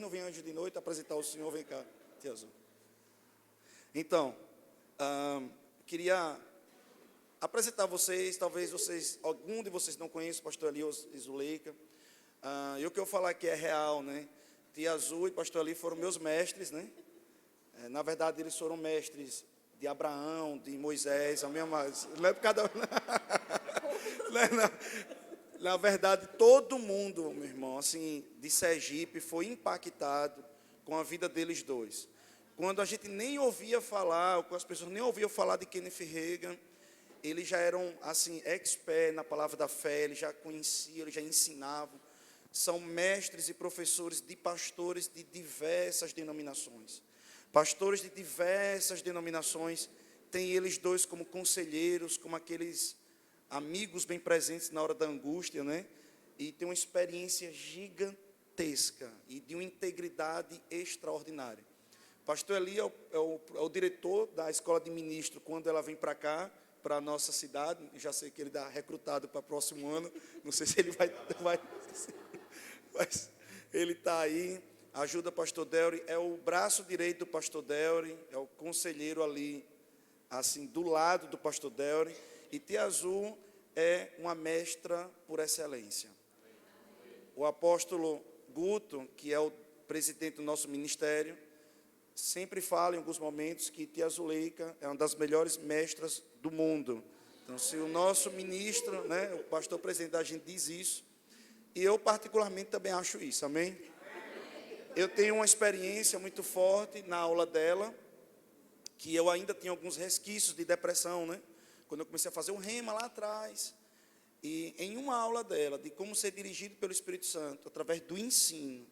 não vem anjo de noite apresentar o senhor, vem cá, tia Azul. Então, queria apresentar vocês, talvez algum de vocês não conheça o pastor Eli e Zuleika. E o que eu falar aqui é real, né? Tia Azul e pastor Eli foram meus mestres, né? Na verdade, eles foram mestres de Abraão, de Moisés, a mesma, não é por cada na verdade, todo mundo, meu irmão, assim, de Sergipe, foi impactado com a vida deles dois. Quando a gente nem ouvia falar, ou as pessoas nem ouviam falar de Kenneth Hagin, eles já eram, assim, expert na palavra da fé, eles já conheciam, eles já ensinavam. São mestres e professores de pastores de diversas denominações. Pastores de diversas denominações, tem eles dois como conselheiros, como aqueles amigos bem presentes na hora da angústia, né? E tem uma experiência gigantesca e de uma integridade extraordinária. Pastor Eli é o diretor da escola de ministro quando ela vem para cá, para a nossa cidade. Já sei que ele está recrutado para o próximo ano, não sei se ele vai mas ele está aí. Ajuda o pastor Delry, é o braço direito do pastor Delry, é o conselheiro ali, assim, do lado do pastor Delry. E Tia Azul é uma mestra por excelência. O apóstolo Guto, que é o presidente do nosso ministério, sempre fala em alguns momentos que Tia Zuleika é uma das melhores mestras do mundo. Então, se o nosso ministro, né, o pastor presidente da gente diz isso, e eu particularmente também acho isso, amém? Eu tenho uma experiência muito forte na aula dela, que eu ainda tinha alguns resquícios de depressão, né? Quando eu comecei a fazer o rema lá atrás, e em uma aula dela, de como ser dirigido pelo Espírito Santo, através do ensino,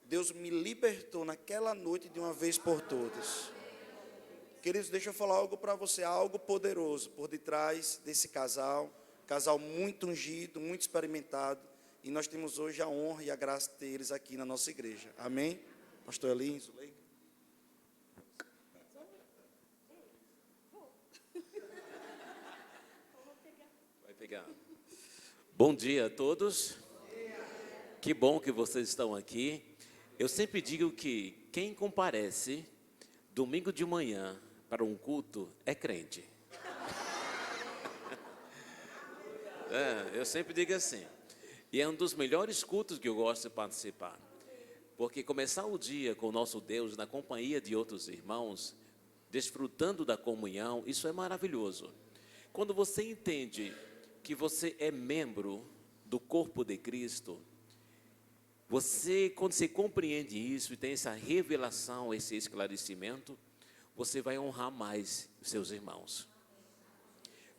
Deus me libertou naquela noite de uma vez por todas. Queridos, deixa eu falar algo para você, algo poderoso por detrás desse casal muito ungido, muito experimentado, e nós temos hoje a honra e a graça de ter eles aqui na nossa igreja. Amém? Pastor Eli, Zuleika. Vai pegar. Bom dia a todos. Que bom que vocês estão aqui. Eu sempre digo que quem comparece domingo de manhã para um culto é crente. Eu sempre digo assim. E é um dos melhores cultos que eu gosto de participar. Porque começar o dia com o nosso Deus, na companhia de outros irmãos, desfrutando da comunhão, isso é maravilhoso. Quando você entende que você é membro do corpo de Cristo, quando você compreende isso e tem essa revelação, esse esclarecimento, você vai honrar mais os seus irmãos.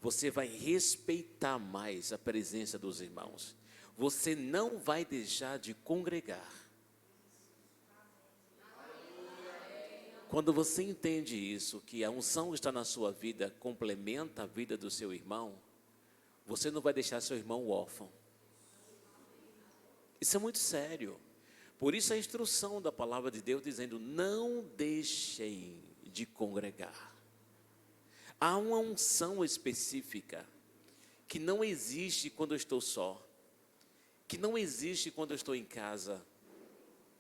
Você vai respeitar mais a presença dos irmãos. Você não vai deixar de congregar. Quando você entende isso, que a unção que está na sua vida complementa a vida do seu irmão, você não vai deixar seu irmão órfão. Isso é muito sério. Por isso a instrução da palavra de Deus dizendo, não deixem de congregar. Há uma unção específica que não existe quando eu estou só, que não existe quando eu estou em casa,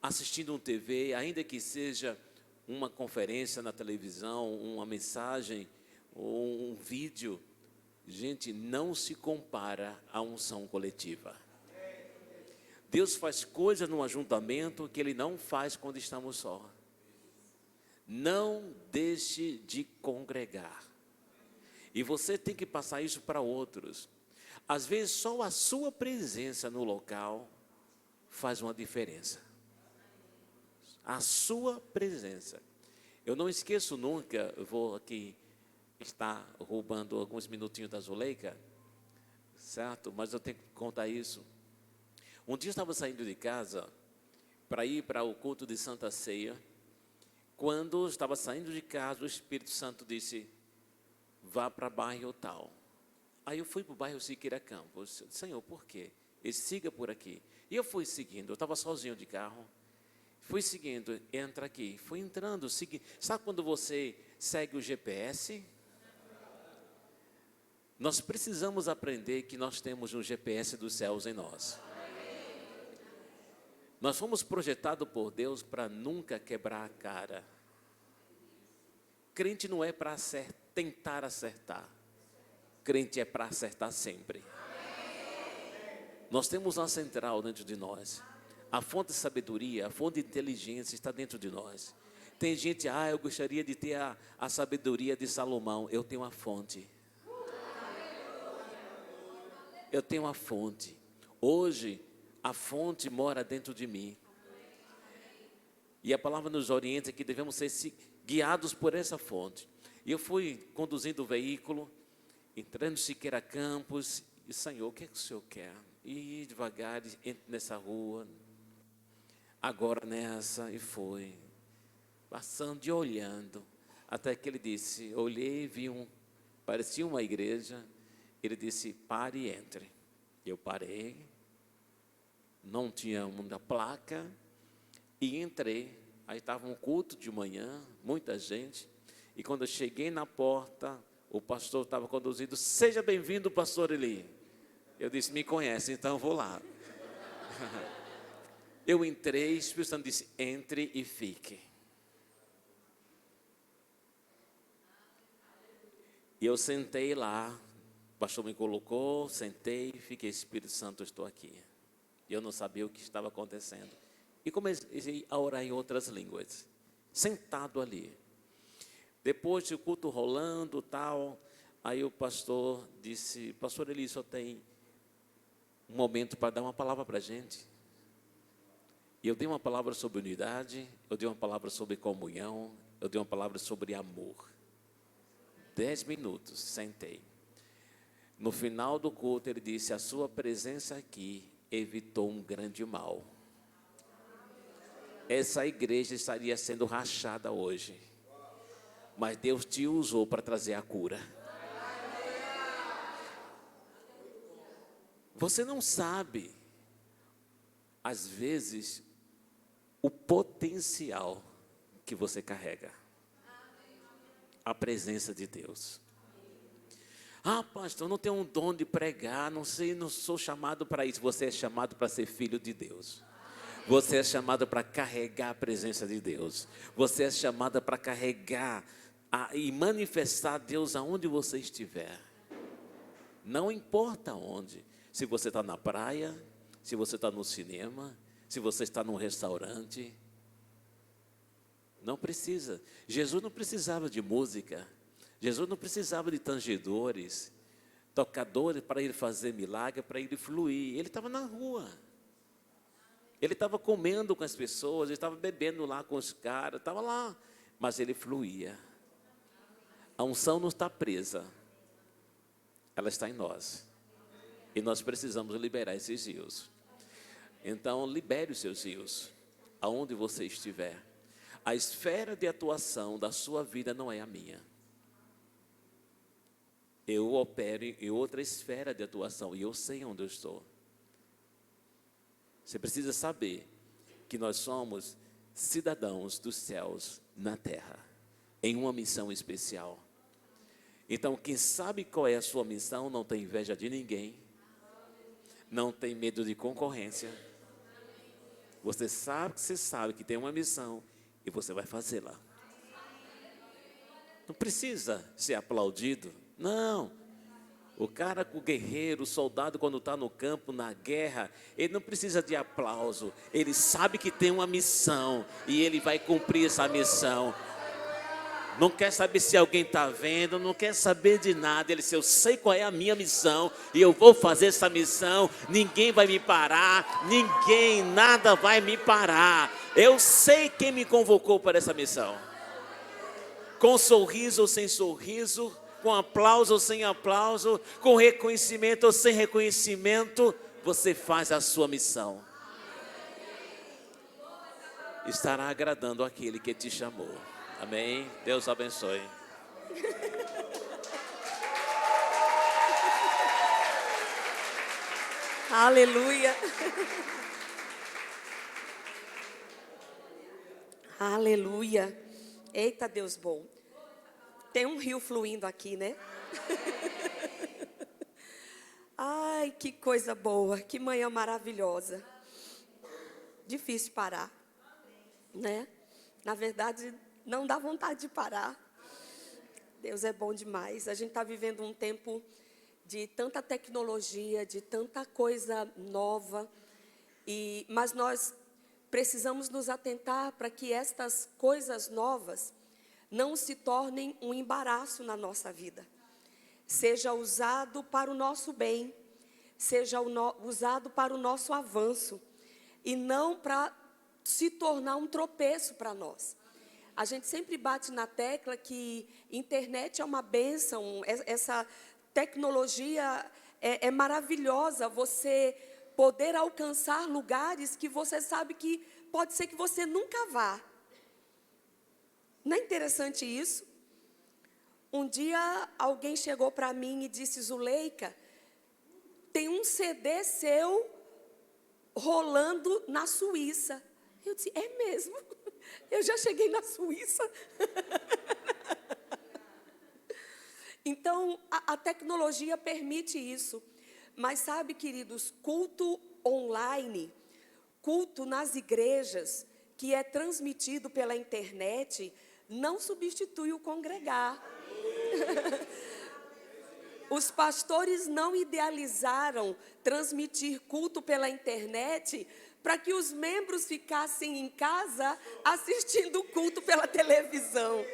assistindo um TV, ainda que seja uma conferência na televisão, uma mensagem ou um vídeo. Gente, não se compara à unção coletiva. Deus faz coisas no ajuntamento que Ele não faz quando estamos só. Não deixe de congregar. E você tem que passar isso para outros. Às vezes, só a sua presença no local faz uma diferença. A sua presença. Eu não esqueço nunca, eu vou aqui estar roubando alguns minutinhos da Zuleika, certo? Mas eu tenho que contar isso. Um dia eu estava saindo de casa para ir para o culto de Santa Ceia. Quando eu estava saindo de casa, o Espírito Santo disse, vá para bairro tal. Aí eu fui para o bairro Siqueira Campos. Senhor, por quê? Ele siga por aqui. E eu fui seguindo, eu estava sozinho de carro. Fui seguindo, entra aqui. Fui entrando, seguindo. Sabe quando você segue o GPS? Nós precisamos aprender que nós temos um GPS dos céus em nós. Nós fomos projetados por Deus para nunca quebrar a cara. Crente não é para tentar acertar. Crente é para acertar sempre. Nós temos uma central dentro de nós. A fonte de sabedoria, a fonte de inteligência está dentro de nós. Tem gente, eu gostaria de ter a sabedoria de Salomão. Eu tenho uma fonte. Eu tenho uma fonte. Hoje, a fonte mora dentro de mim. E a palavra nos orienta que devemos ser guiados por essa fonte. E eu fui conduzindo o veículo, entrando em Siqueira Campos, e Senhor, o que é que o Senhor quer? E devagar, entre nessa rua, agora nessa, e foi, passando e olhando, até que ele disse, olhei e vi parecia uma igreja, ele disse, pare e entre. Eu parei, não tinha uma placa, e entrei. Aí estava um culto de manhã, muita gente, e quando eu cheguei na porta, o pastor estava conduzindo, seja bem-vindo, pastor Eli. Eu disse, me conhece, então eu vou lá. Eu entrei, o Espírito Santo disse, entre e fique. E eu sentei lá, o pastor me colocou, sentei, fiquei, Espírito Santo, eu estou aqui. E eu não sabia o que estava acontecendo. E comecei a orar em outras línguas, sentado ali. Depois do culto rolando, tal, aí o pastor disse, pastor Eli, só tem um momento para dar uma palavra para a gente. E eu dei uma palavra sobre unidade, eu dei uma palavra sobre comunhão, eu dei uma palavra sobre amor. 10 minutos, sentei. No final do culto, ele disse, a sua presença aqui evitou um grande mal. Essa igreja estaria sendo rachada hoje. Mas Deus te usou para trazer a cura. Você não sabe, às vezes, o potencial que você carrega. A presença de Deus. Pastor, eu não tenho um dom de pregar, não sou chamado para isso. Você é chamado para ser filho de Deus. Você é chamado para carregar a presença de Deus. Você é chamado para carregar e manifestar Deus aonde você estiver. Não importa onde. Se você está na praia, se você está no cinema, se você está num restaurante. Não precisa. Jesus não precisava de música. Jesus não precisava de tangedores, tocadores para ele fazer milagre, para ele fluir. Ele estava na rua. Ele estava comendo com as pessoas, ele estava bebendo lá com os caras, estava lá. Mas ele fluía. A unção não está presa. Ela está em nós. E nós precisamos liberar esses rios. Então, libere os seus rios, aonde você estiver. A esfera de atuação da sua vida não é a minha. Eu opero em outra esfera de atuação e eu sei onde eu estou. Você precisa saber que nós somos cidadãos dos céus na terra, em uma missão especial. Então, quem sabe qual é a sua missão, não tem inveja de ninguém, não tem medo de concorrência. Você sabe que tem uma missão e você vai fazê-la. Não precisa ser aplaudido, não. O cara, o guerreiro, o soldado, quando está no campo, na guerra, ele não precisa de aplauso. Ele sabe que tem uma missão e ele vai cumprir essa missão. Não quer saber se alguém está vendo, não quer saber de nada. Ele disse, eu sei qual é a minha missão e eu vou fazer essa missão. Ninguém vai me parar, nada vai me parar. Eu sei quem me convocou para essa missão. Com sorriso ou sem sorriso, com aplauso ou sem aplauso, com reconhecimento ou sem reconhecimento, você faz a sua missão. Estará agradando aquele que te chamou. Amém? Deus abençoe. Aleluia. Aleluia. Eita, Deus bom. Tem um rio fluindo aqui, né? Ai, que coisa boa, que manhã maravilhosa. difícil parar, né? Na verdade, não dá vontade de parar. Deus é bom demais. A gente está vivendo um tempo de tanta tecnologia, de tanta coisa nova, mas nós precisamos nos atentar para que estas coisas novas não se tornem um embaraço na nossa vida. Seja usado para o nosso bem, seja usado para o nosso avanço, e não para se tornar um tropeço para nós. A gente sempre bate na tecla que internet é uma bênção, essa tecnologia é maravilhosa, você poder alcançar lugares que você sabe que pode ser que você nunca vá. Não é interessante isso? Um dia alguém chegou para mim e disse: Zuleika, tem um CD seu rolando na Suíça. Eu disse: é mesmo? Eu já cheguei na Suíça. Então, a tecnologia permite isso. Mas sabe, queridos, culto online, culto nas igrejas, que é transmitido pela internet, não substitui o congregar. Os pastores não idealizaram transmitir culto pela internet para que os membros ficassem em casa assistindo o culto pela televisão.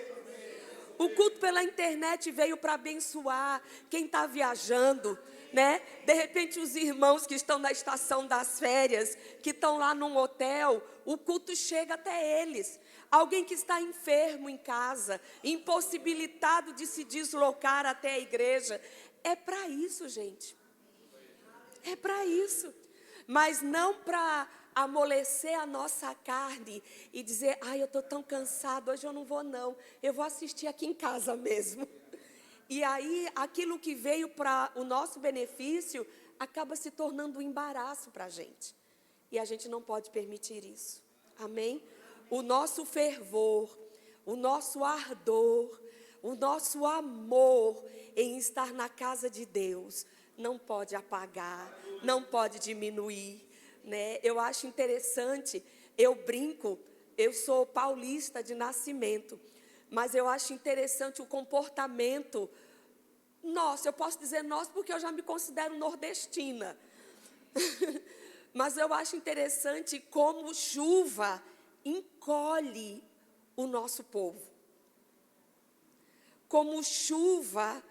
O culto pela internet veio para abençoar quem está viajando, né? De repente, os irmãos que estão na estação das férias, que estão lá num hotel, o culto chega até eles. Alguém que está enfermo em casa, impossibilitado de se deslocar até a igreja. É para isso, gente. É para isso. Mas não para amolecer a nossa carne e dizer: ai, eu estou tão cansado, hoje eu não vou não, eu vou assistir aqui em casa mesmo. E aí, aquilo que veio para o nosso benefício, acaba se tornando um embaraço para a gente. E a gente não pode permitir isso. Amém? O nosso fervor, o nosso ardor, o nosso amor em estar na casa de Deus não pode apagar, não pode diminuir, né? Eu acho interessante, eu brinco, eu sou paulista de nascimento, mas eu acho interessante o comportamento nosso. Eu posso dizer nosso porque eu já me considero nordestina. Mas eu acho interessante como chuva encolhe o nosso povo. Como chuva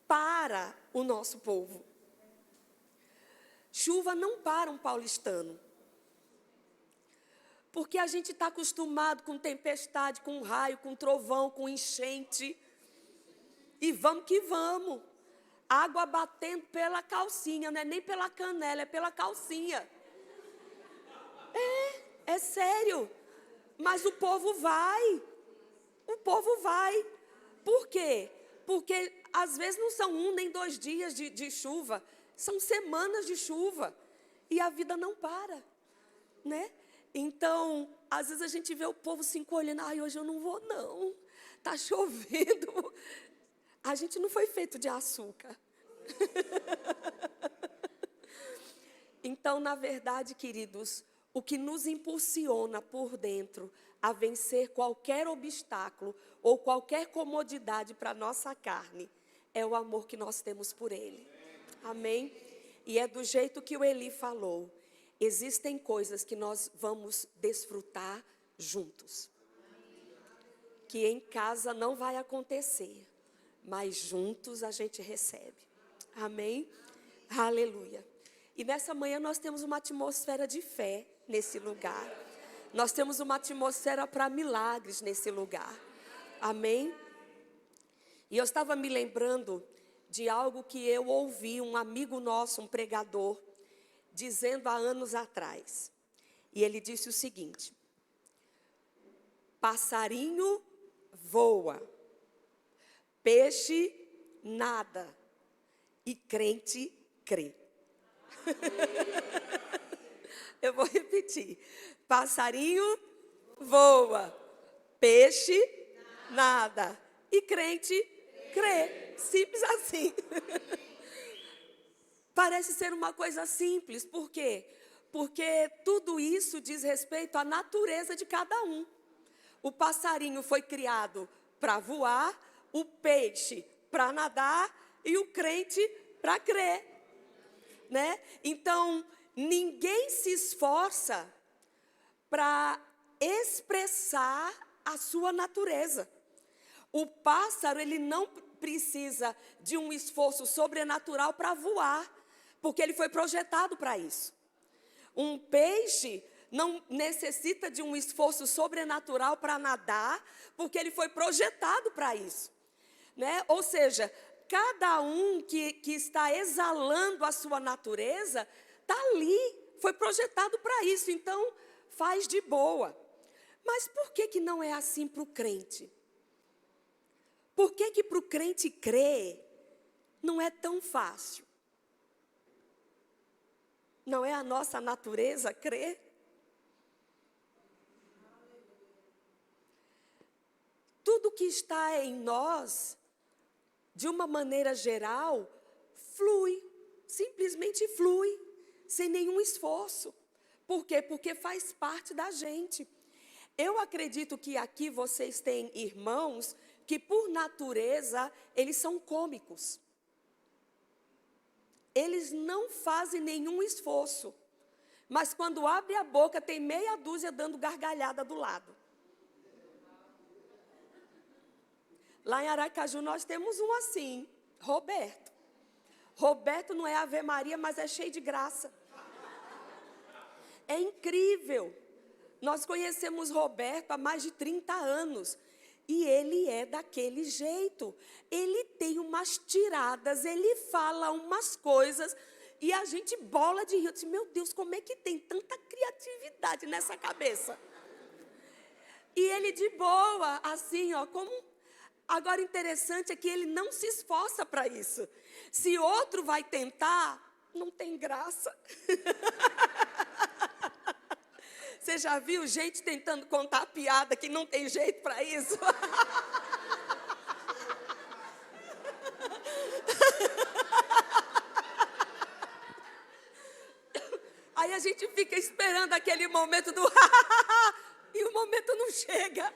para o nosso povo. Chuva não para um paulistano. Porque a gente está acostumado com tempestade, com raio, com trovão, com enchente. E vamos que vamos. Água batendo pela calcinha, não é nem pela canela, é pela calcinha. É sério. Mas o povo vai. O povo vai. Por quê? Porque às vezes não são 1 nem 2 dias de chuva. São semanas de chuva. E a vida não para. Né? Então, às vezes a gente vê o povo se encolhendo. Ai, hoje eu não vou não. Está chovendo. A gente não foi feito de açúcar. Então, na verdade, queridos, o que nos impulsiona por dentro a vencer qualquer obstáculo ou qualquer comodidade para a nossa carne é o amor que nós temos por Ele. Amém? E é do jeito que o Eli falou. Existem coisas que nós vamos desfrutar juntos. Que em casa não vai acontecer, mas juntos a gente recebe. Amém? Aleluia. E nessa manhã nós temos uma atmosfera de fé nesse lugar. Nós temos uma atmosfera para milagres nesse lugar. Amém? E eu estava me lembrando de algo que eu ouvi, um amigo nosso, um pregador, dizendo há anos atrás. E ele disse o seguinte: passarinho voa, peixe nada e crente crê. Eu vou repetir. Passarinho voa, peixe nada e crente crê. Simples assim. Parece ser uma coisa simples. Por quê? Porque tudo isso diz respeito à natureza de cada um. O passarinho foi criado para voar, o peixe para nadar e o crente para crer, né? Então, ninguém se esforça para expressar a sua natureza. O pássaro, ele não precisa de um esforço sobrenatural para voar, porque ele foi projetado para isso. Um peixe não necessita de um esforço sobrenatural para nadar, porque ele foi projetado para isso, né? Ou seja, cada um que está exalando a sua natureza, está ali, foi projetado para isso, então faz de boa. Mas por que não é assim para o crente? Por que para o crente crer não é tão fácil? Não é a nossa natureza crer? Tudo que está em nós, de uma maneira geral, flui, simplesmente flui, sem nenhum esforço. Por quê? Porque faz parte da gente. Eu acredito que aqui vocês têm irmãos que, por natureza, eles são cômicos. Eles não fazem nenhum esforço, mas quando abre a boca, tem meia dúzia dando gargalhada do lado. Lá em Aracaju nós temos um assim, Roberto. Roberto não é Ave Maria, mas é cheio de graça. É incrível. Nós conhecemos Roberto há mais de 30 anos. E ele é daquele jeito. Ele tem umas tiradas, ele fala umas coisas e a gente bola de rir. Eu disse, meu Deus, como é que tem tanta criatividade nessa cabeça? E ele de boa, assim, ó, como... Agora, interessante é que ele não se esforça para isso. Se outro vai tentar, não tem graça. Você já viu gente tentando contar piada que não tem jeito para isso? Aí a gente fica esperando aquele momento do e o momento não chega.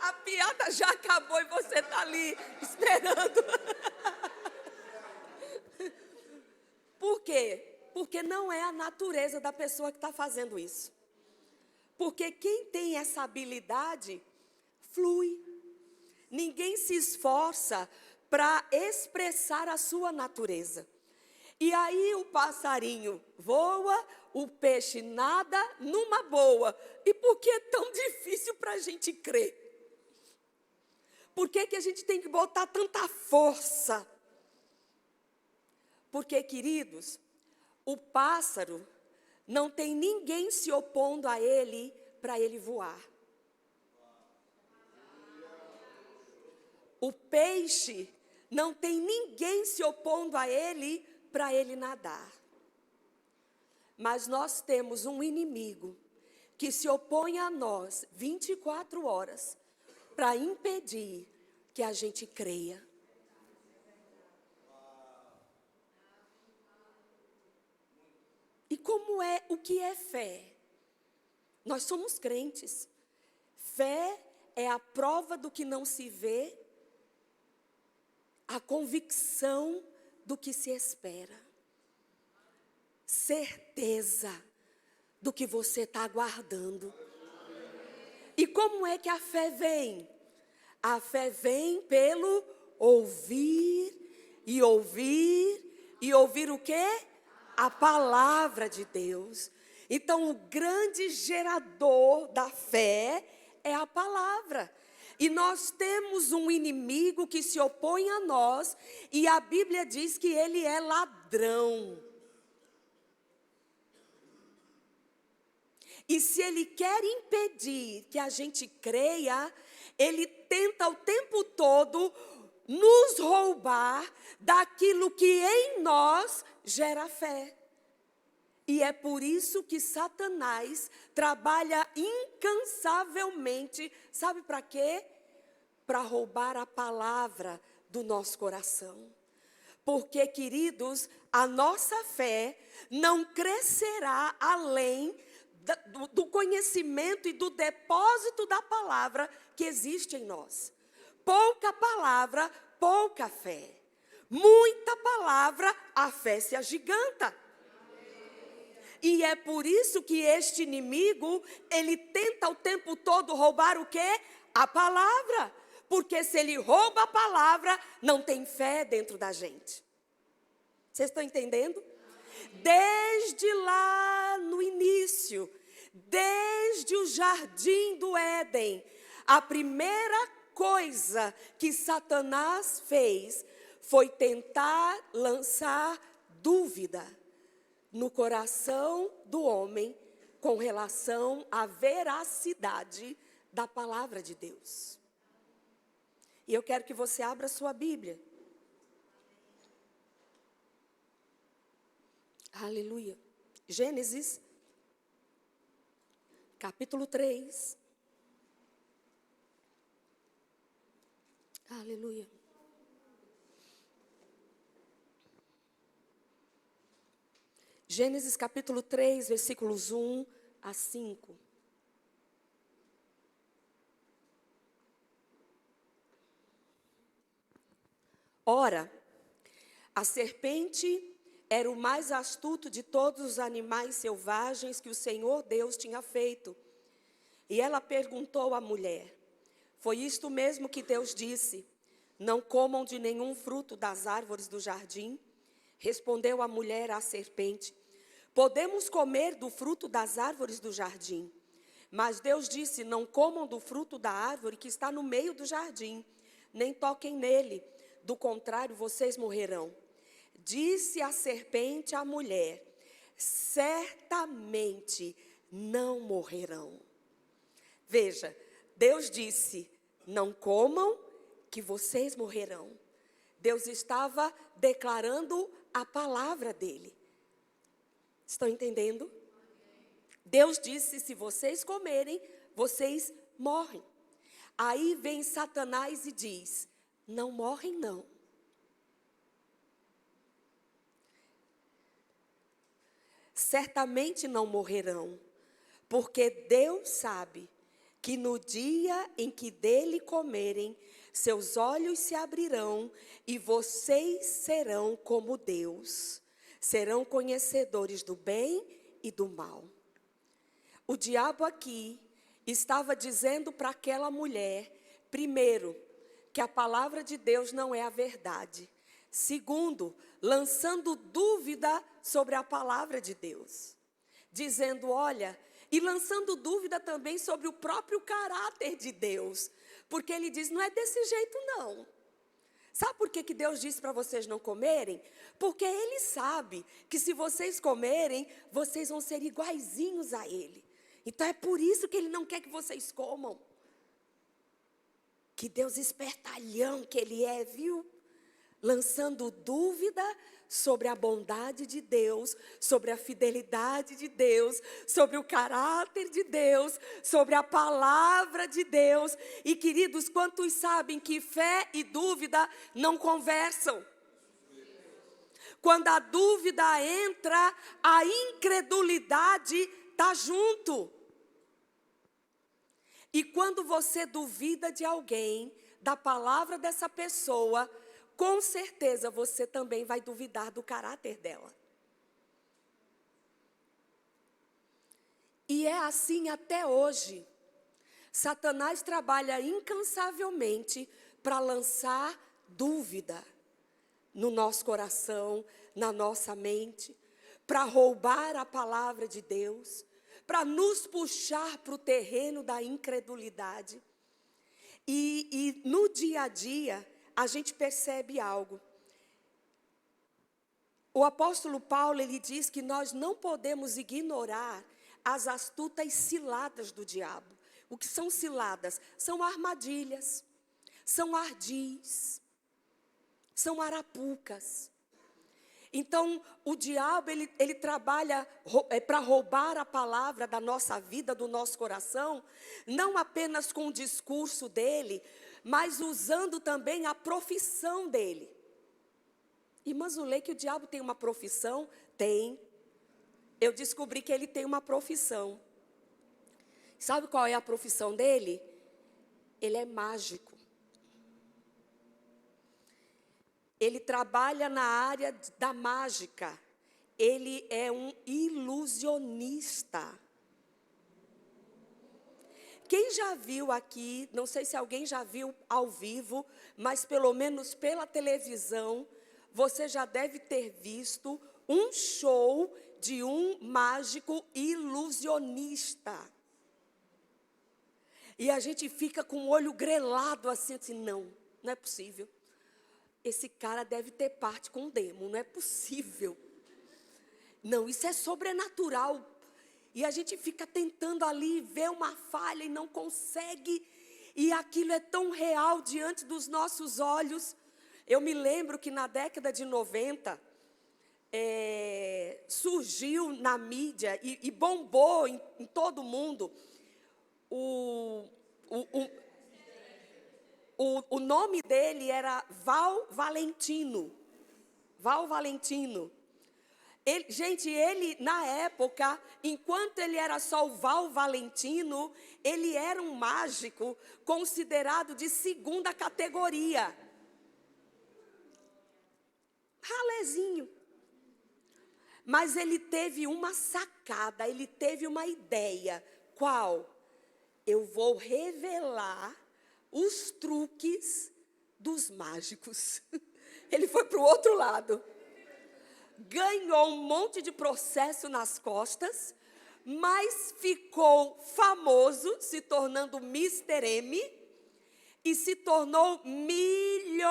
A piada já acabou e você está ali esperando. Por quê? Porque não é a natureza da pessoa que está fazendo isso. Porque quem tem essa habilidade, flui. Ninguém se esforça para expressar a sua natureza. E aí o passarinho voa, o peixe nada numa boa. E por que é tão difícil para a gente crer? Por que a gente tem que botar tanta força? Porque, queridos, o pássaro não tem ninguém se opondo a ele para ele voar. O peixe não tem ninguém se opondo a ele para ele nadar. Mas nós temos um inimigo que se opõe a nós 24 horas para impedir que a gente creia. E como é, o que é fé? Nós somos crentes. Fé é a prova do que não se vê, a convicção do que se espera. Certeza do que você está aguardando. E como é que a fé vem? A fé vem pelo ouvir e ouvir e ouvir o quê? A palavra de Deus. Então, o grande gerador da fé é a palavra. E nós temos um inimigo que se opõe a nós, e a Bíblia diz que ele é ladrão. E se ele quer impedir que a gente creia, ele tenta o tempo todo nos roubar daquilo que em nós gera fé. E é por isso que Satanás trabalha incansavelmente, sabe para quê? Para roubar a palavra do nosso coração. Porque, queridos, a nossa fé não crescerá além do conhecimento e do depósito da palavra que existe em nós. Pouca palavra, pouca fé. Muita palavra, a fé se agiganta. E é por isso que este inimigo, ele tenta o tempo todo roubar o quê? A palavra. Porque se ele rouba a palavra, não tem fé dentro da gente. Vocês estão entendendo? Desde lá no início, desde o jardim do Éden, a primeira coisa que Satanás fez foi tentar lançar dúvida no coração do homem com relação à veracidade da palavra de Deus. E eu quero que você abra sua Bíblia. Aleluia. Gênesis, capítulo 3. Aleluia. Gênesis capítulo 3, versículos 1 a 5. Ora, a serpente era o mais astuto de todos os animais selvagens que o Senhor Deus tinha feito. E ela perguntou à mulher: foi isto mesmo que Deus disse? Não comam de nenhum fruto das árvores do jardim? Respondeu a mulher à serpente: podemos comer do fruto das árvores do jardim. Mas Deus disse: não comam do fruto da árvore que está no meio do jardim, nem toquem nele, do contrário vocês morrerão. Disse a serpente à mulher: certamente não morrerão. Veja, Deus disse: não comam, que vocês morrerão. Deus estava declarando a palavra dele. Estão entendendo? Deus disse: se vocês comerem, vocês morrem. Aí vem Satanás e diz: não morrem não. Certamente não morrerão, porque Deus sabe que no dia em que dele comerem, seus olhos se abrirão e vocês serão como Deus, serão conhecedores do bem e do mal. O diabo aqui estava dizendo para aquela mulher, primeiro, que a palavra de Deus não é a verdade. Segundo, lançando dúvida sobre a palavra de Deus. Dizendo, olha, e lançando dúvida também sobre o próprio caráter de Deus. Porque ele diz, não é desse jeito não. Sabe por que Deus disse para vocês não comerem? Porque ele sabe que se vocês comerem, vocês vão ser iguaizinhos a ele. Então é por isso que ele não quer que vocês comam. Que Deus espertalhão que ele é, viu? Lançando dúvida sobre a bondade de Deus, sobre a fidelidade de Deus, sobre o caráter de Deus, sobre a palavra de Deus. E queridos, quantos sabem que fé e dúvida não conversam? Quando a dúvida entra, a incredulidade está junto. E quando você duvida de alguém, da palavra dessa pessoa, com certeza você também vai duvidar do caráter dela. E é assim até hoje. Satanás trabalha incansavelmente para lançar dúvida no nosso coração, na nossa mente, para roubar a palavra de Deus, para nos puxar para o terreno da incredulidade. E no dia a dia, a gente percebe algo. O apóstolo Paulo, ele diz que nós não podemos ignorar as astutas ciladas do diabo. O que são ciladas? São armadilhas, são ardis, são arapucas. Então, o diabo, ele trabalha para roubar a palavra da nossa vida, do nosso coração, não apenas com o discurso dele, mas usando também a profissão dele. Irmã Zulei, que o diabo tem uma profissão? Tem. Eu descobri que ele tem uma profissão. Sabe qual é a profissão dele? Ele é mágico. Ele trabalha na área da mágica. Ele é um ilusionista. Quem já viu aqui, não sei se alguém já viu ao vivo, mas pelo menos pela televisão, você já deve ter visto um show de um mágico ilusionista. E a gente fica com o olho grelado assim, não é possível. Esse cara deve ter parte com o demo, não é possível. Não, isso é sobrenatural. E a gente fica tentando ali ver uma falha e não consegue. E aquilo é tão real diante dos nossos olhos. Eu me lembro que na década de 90, surgiu na mídia e bombou em todo mundo o nome dele era Val Valentino. Val Valentino. Ele, na época, enquanto ele era só o Val Valentino, ele era um mágico considerado de segunda categoria. Ralezinho. Mas ele teve uma sacada, ele teve uma ideia. Qual? Eu vou revelar os truques dos mágicos. Ele foi para o outro lado. Ganhou um monte de processo nas costas, mas ficou famoso, se tornando Mr. M, e se tornou milionário.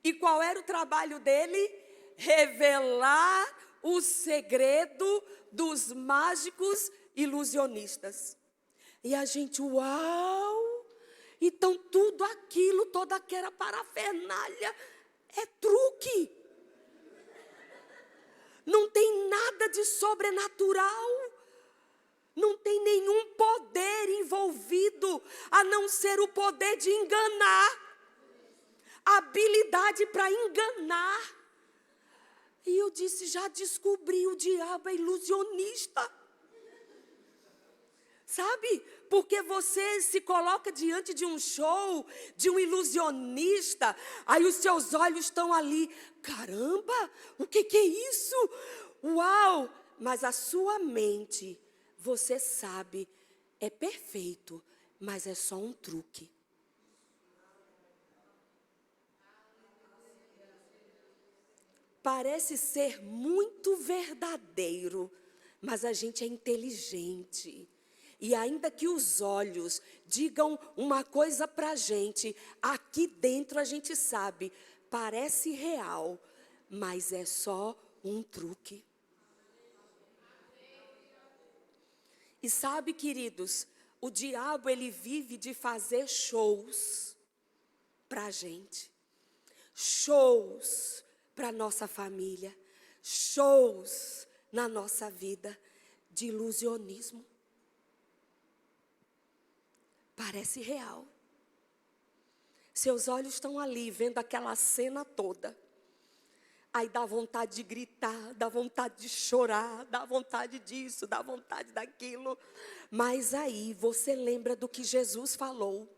E qual era o trabalho dele? Revelar o segredo dos mágicos ilusionistas. E a gente, uau! Então tudo aquilo, toda aquela parafernália é truque. Não tem nada de sobrenatural. Não tem nenhum poder envolvido, a não ser o poder de enganar. A habilidade para enganar. E eu disse, já descobri, o diabo é ilusionista. Sabe? Porque você se coloca diante de um show, de um ilusionista, aí os seus olhos estão ali. Caramba, o que é isso? Uau! Mas a sua mente, você sabe, é perfeito, mas é só um truque. Parece ser muito verdadeiro, mas a gente é inteligente. E ainda que os olhos digam uma coisa para a gente, aqui dentro a gente sabe, parece real, mas é só um truque. E sabe, queridos, o diabo ele vive de fazer shows para a gente. Shows para a nossa família. Shows na nossa vida de ilusionismo. Parece real. Seus olhos estão ali, vendo aquela cena toda. Aí dá vontade de gritar, dá vontade de chorar, dá vontade disso, dá vontade daquilo. Mas aí você lembra do que Jesus falou,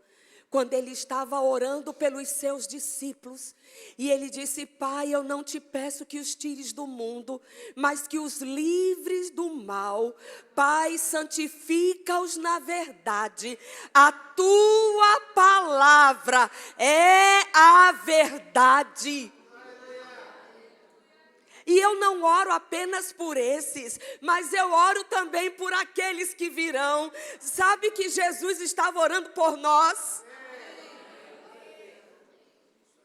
quando ele estava orando pelos seus discípulos. E ele disse, Pai, eu não te peço que os tires do mundo, mas que os livres do mal. Pai, santifica-os na verdade. A tua palavra é a verdade. E eu não oro apenas por esses, mas eu oro também por aqueles que virão. Sabe que Jesus estava orando por nós?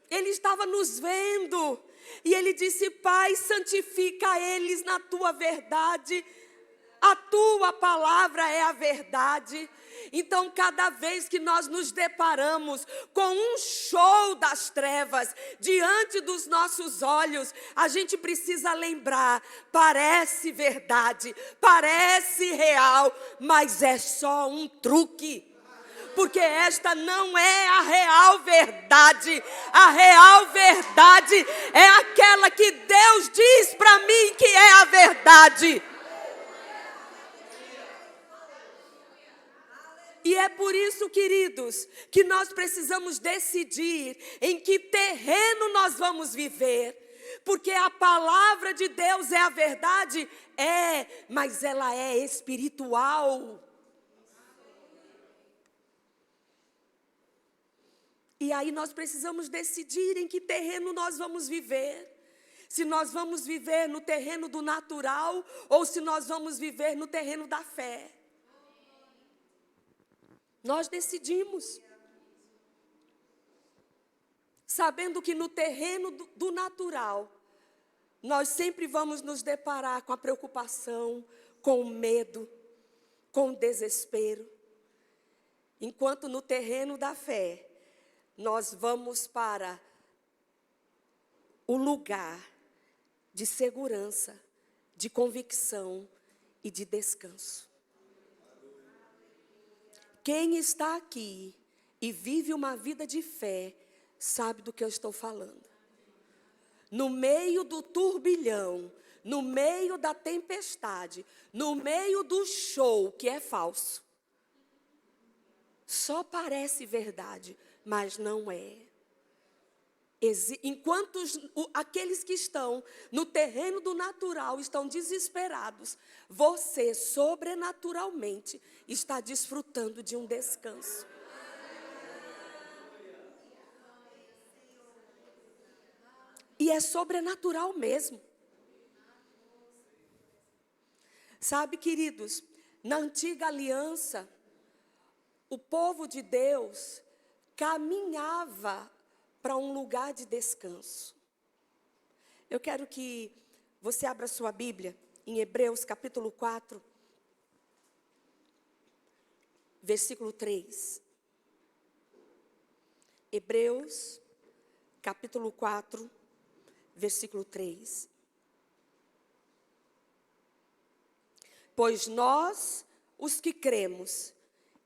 Ele estava nos vendo. E ele disse, Pai, santifica eles na tua verdade. A tua palavra é a verdade. Então, cada vez que nós nos deparamos com um show das trevas diante dos nossos olhos, a gente precisa lembrar, parece verdade, parece real, mas é só um truque. porque esta não é a real verdade. A real verdade é aquela que Deus diz para mim que é a verdade. E é por isso, queridos, que nós precisamos decidir em que terreno nós vamos viver. Porque a palavra de Deus é a verdade? É, mas ela é espiritual. E aí nós precisamos decidir em que terreno nós vamos viver. Se nós vamos viver no terreno do natural ou se nós vamos viver no terreno da fé. Nós decidimos. Sabendo que no terreno do natural, nós sempre vamos nos deparar com a preocupação, com o medo, com o desespero. Enquanto no terreno da fé, nós vamos para o lugar de segurança, de convicção e de descanso. Quem está aqui e vive uma vida de fé, sabe do que eu estou falando. No meio do turbilhão, no meio da tempestade, no meio do show que é falso. Só parece verdade, mas não é. Enquanto aqueles que estão no terreno do natural estão desesperados, você sobrenaturalmente está desfrutando de um descanso. E é sobrenatural mesmo. Sabe, queridos, na antiga aliança, o povo de Deus caminhava para um lugar de descanso. Eu quero que você abra sua Bíblia em Hebreus capítulo 4, versículo 3. Hebreus capítulo 4, versículo 3. Pois nós, os que cremos,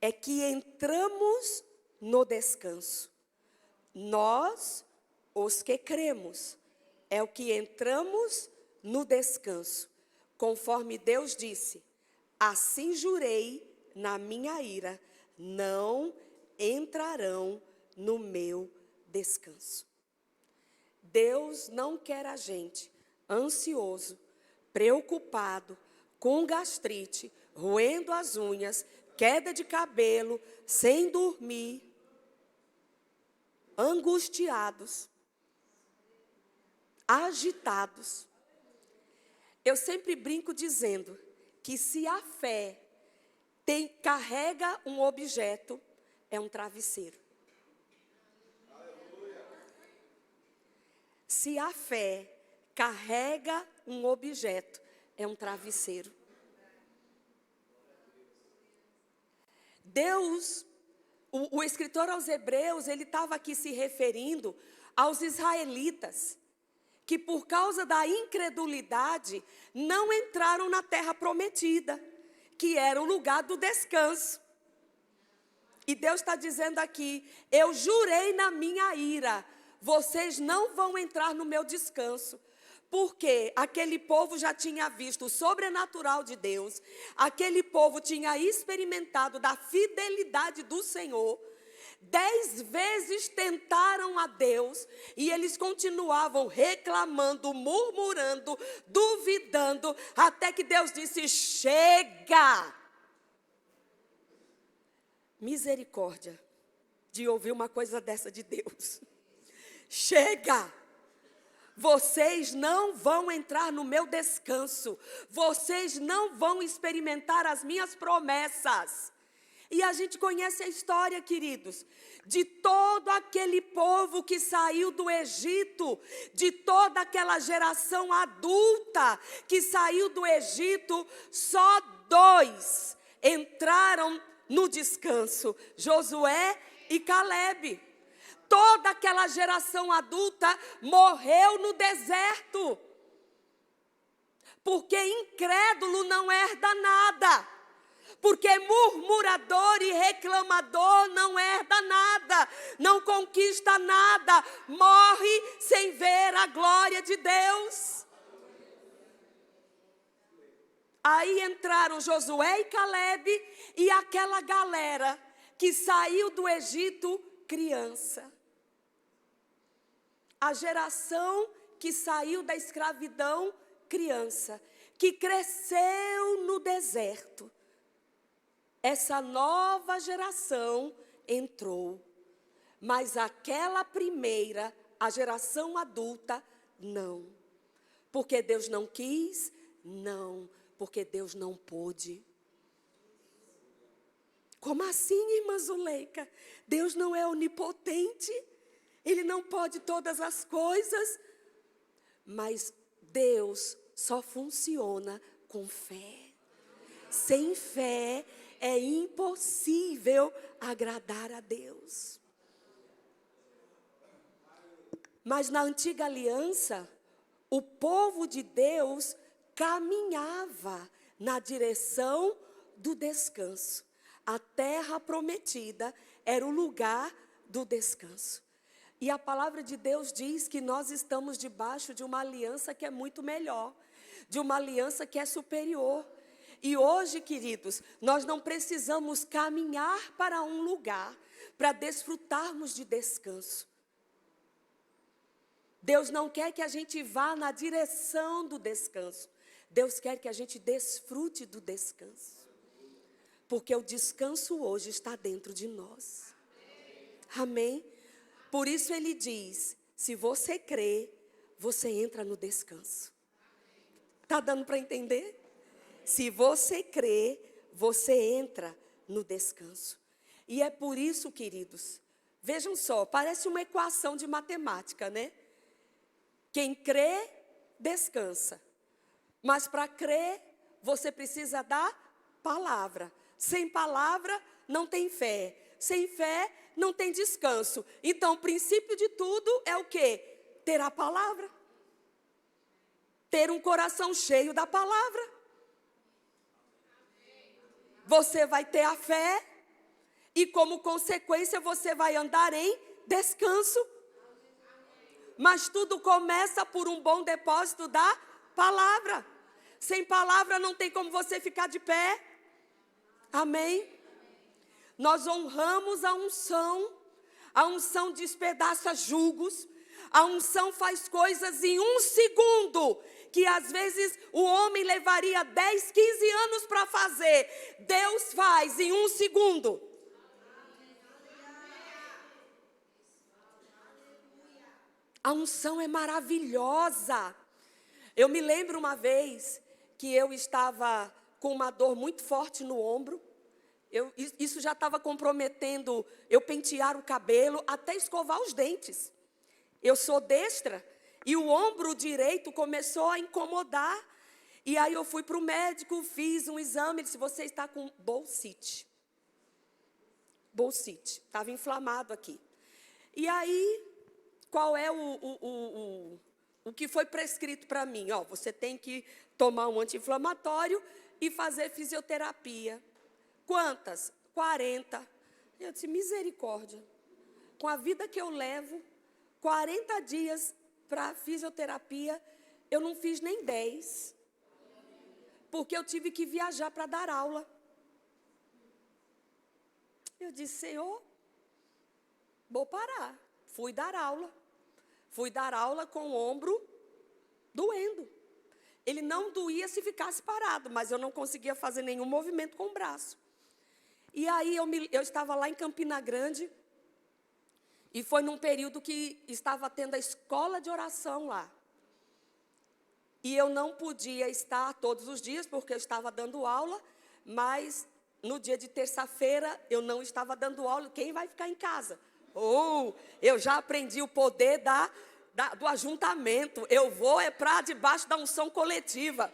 é que entramos no descanso. Nós, os que cremos, é o que entramos no descanso. Conforme Deus disse, assim jurei na minha ira, não entrarão no meu descanso. Deus não quer a gente ansioso, preocupado, com gastrite, roendo as unhas, queda de cabelo, sem dormir, angustiados, agitados. Eu sempre brinco dizendo que se a fé carrega um objeto, é um travesseiro. Se a fé carrega um objeto, é um travesseiro. Deus, o escritor aos Hebreus, ele estava aqui se referindo aos israelitas, que por causa da incredulidade, não entraram na terra prometida, que era o lugar do descanso. E Deus está dizendo aqui, eu jurei na minha ira, vocês não vão entrar no meu descanso. Porque aquele povo já tinha visto o sobrenatural de Deus, aquele povo tinha experimentado da fidelidade do Senhor. 10 vezes tentaram a Deus e eles continuavam reclamando, murmurando, duvidando, até que Deus disse, chega! Misericórdia de ouvir uma coisa dessa de Deus. Chega! Vocês não vão entrar no meu descanso. Vocês não vão experimentar as minhas promessas. E a gente conhece a história, queridos, de todo aquele povo que saiu do Egito, de toda aquela geração adulta que saiu do Egito, só 2 entraram no descanso, Josué e Calebe. Toda aquela geração adulta morreu no deserto. Porque incrédulo não herda nada. Porque murmurador e reclamador não herda nada, não conquista nada, morre sem ver a glória de Deus. Aí entraram Josué e Calebe e aquela galera que saiu do Egito criança. A geração que saiu da escravidão criança, que cresceu no deserto. Essa nova geração entrou, mas aquela primeira, a geração adulta, não. Porque Deus não quis? Não, porque Deus não pôde. Como assim, irmã Zuleika? Deus não é onipotente? Ele não pode todas as coisas? Mas Deus só funciona com fé. Sem fé é impossível agradar a Deus. Mas na antiga aliança, o povo de Deus caminhava na direção do descanso. A terra prometida era o lugar do descanso. E a palavra de Deus diz que nós estamos debaixo de uma aliança que é muito melhor, de uma aliança que é superior. E hoje, queridos, nós não precisamos caminhar para um lugar para desfrutarmos de descanso. Deus não quer que a gente vá na direção do descanso. Deus quer que a gente desfrute do descanso. Porque o descanso hoje está dentro de nós. Amém? Por isso ele diz, se você crê, você entra no descanso. Está dando para entender? Se você crê, você entra no descanso. E é por isso, queridos, vejam só, parece uma equação de matemática, né? Quem crê, descansa. Mas para crer, você precisa da palavra. Sem palavra, não tem fé. Sem fé, não tem descanso. Então, o princípio de tudo é o quê? Ter a palavra. Ter um coração cheio da palavra. Você vai ter a fé e, como consequência, você vai andar em descanso. Mas tudo começa por um bom depósito da palavra. Sem palavra não tem como você ficar de pé. Amém? Nós honramos a unção despedaça julgos, a unção faz coisas em 1 segundo, que às vezes o homem levaria 10, 15 anos para fazer. Deus faz em 1 segundo. A unção é maravilhosa. Eu me lembro uma vez que eu estava com uma dor muito forte no ombro. Isso já estava comprometendo eu pentear o cabelo, até escovar os dentes. Eu sou destra e o ombro direito começou a incomodar. E aí eu fui para o médico, fiz um exame, ele disse, você está com bolsite. Bolsite, estava inflamado aqui. E aí, qual é o que foi prescrito para mim? Ó, você tem que tomar um anti-inflamatório e fazer fisioterapia. Quantas? 40. Eu disse, misericórdia. Com a vida que eu levo, 40 dias para fisioterapia, eu não fiz nem 10. Porque eu tive que viajar para dar aula. Eu disse, Senhor, vou parar. Fui dar aula. Fui dar aula com o ombro doendo. Ele não doía se ficasse parado, mas eu não conseguia fazer nenhum movimento com o braço. E aí eu estava lá em Campina Grande, e foi num período que estava tendo a escola de oração lá. E eu não podia estar todos os dias, porque eu estava dando aula, mas no dia de terça-feira eu não estava dando aula. Quem vai ficar em casa? Eu já aprendi o poder do ajuntamento. Eu vou para debaixo da unção coletiva.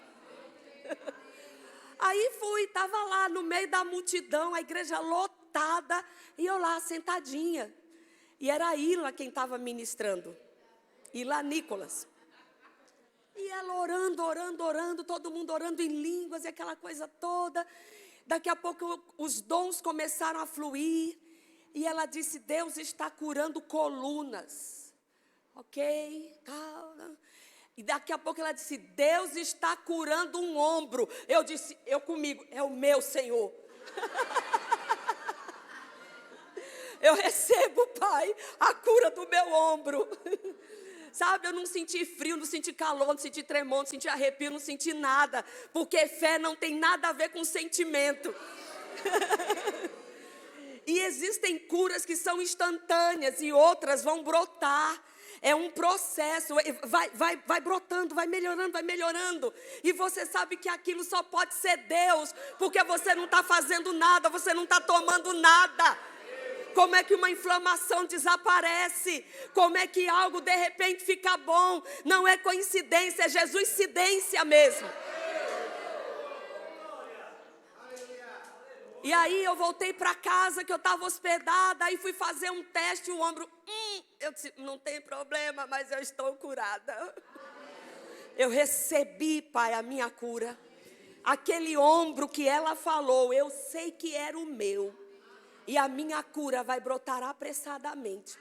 Aí estava lá no meio da multidão, a igreja lotada, e eu lá sentadinha. E era a Ila quem estava ministrando. Ila Nicolas. E ela orando, todo mundo orando em línguas, e aquela coisa toda. Daqui a pouco os dons começaram a fluir. E ela disse, Deus está curando colunas. Ok, calma. E daqui a pouco ela disse, Deus está curando um ombro. Eu disse, eu comigo, é o meu Senhor. Eu recebo, Pai, a cura do meu ombro. Sabe, eu não senti frio, não senti calor, não senti tremor, não senti arrepio, não senti nada. Porque fé não tem nada a ver com sentimento. E existem curas que são instantâneas e outras vão brotar. É um processo, vai brotando, vai melhorando. E você sabe que aquilo só pode ser Deus, porque você não está fazendo nada, você não está tomando nada. Como é que uma inflamação desaparece? Como é que algo de repente fica bom? Não é coincidência, é Jesuscidência mesmo. E aí eu voltei para casa, que eu estava hospedada, aí fui fazer um teste, o ombro, eu disse, não tem problema, mas eu estou curada. Eu recebi, Pai, a minha cura. Aquele ombro que ela falou, eu sei que era o meu. E a minha cura vai brotar apressadamente.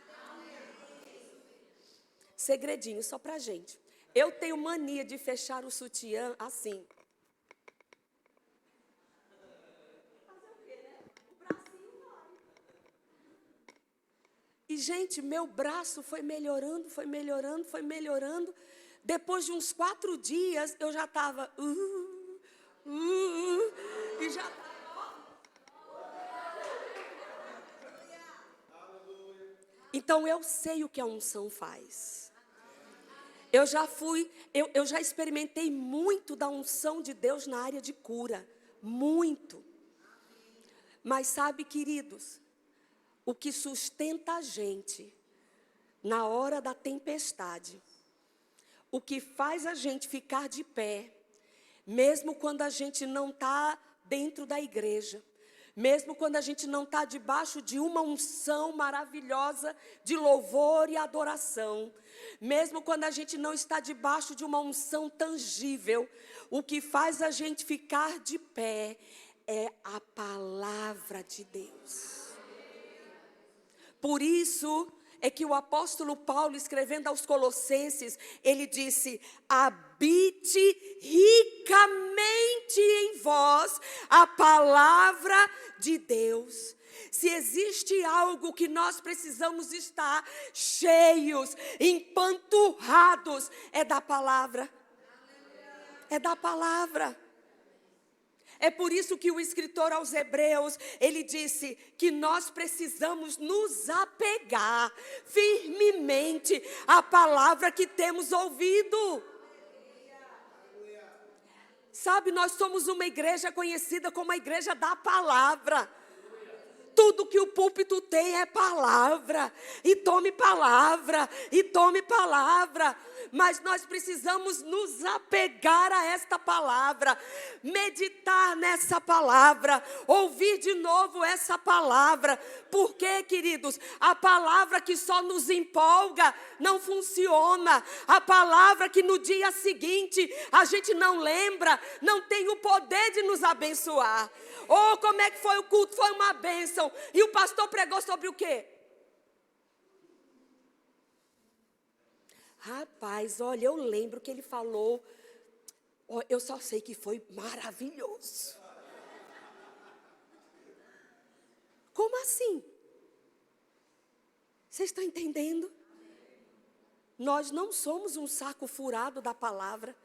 Segredinho, só pra gente. Eu tenho mania de fechar o sutiã assim. E, gente, meu braço foi melhorando. Depois de uns 4 dias, eu já estava... e já estava... Então, eu sei o que a unção faz. Eu já experimentei muito da unção de Deus na área de cura. Muito. Mas sabe, queridos... O que sustenta a gente na hora da tempestade, o que faz a gente ficar de pé, mesmo quando a gente não está dentro da igreja, mesmo quando a gente não está debaixo de uma unção maravilhosa de louvor e adoração, mesmo quando a gente não está debaixo de uma unção tangível, o que faz a gente ficar de pé é a palavra de Deus. Por isso é que o apóstolo Paulo, escrevendo aos Colossenses, ele disse, habite ricamente em vós a palavra de Deus. Se existe algo que nós precisamos estar cheios, empanturrados, é da palavra. É da palavra. É por isso que o escritor aos Hebreus, ele disse que nós precisamos nos apegar firmemente à palavra que temos ouvido. Sabe, nós somos uma igreja conhecida como a igreja da palavra. Tudo que o púlpito tem é palavra, e tome palavra, e tome palavra. Mas nós precisamos nos apegar a esta palavra, meditar nessa palavra, ouvir de novo essa palavra. Porque, queridos, a palavra que só nos empolga não funciona. A palavra que no dia seguinte a gente não lembra, não tem o poder de nos abençoar. Oh, como é que foi o culto? Foi uma bênção. E o pastor pregou sobre o quê? Rapaz, olha, eu lembro que ele falou. Eu só sei que foi maravilhoso. Como assim? Vocês estão entendendo? Nós não somos um saco furado da palavra.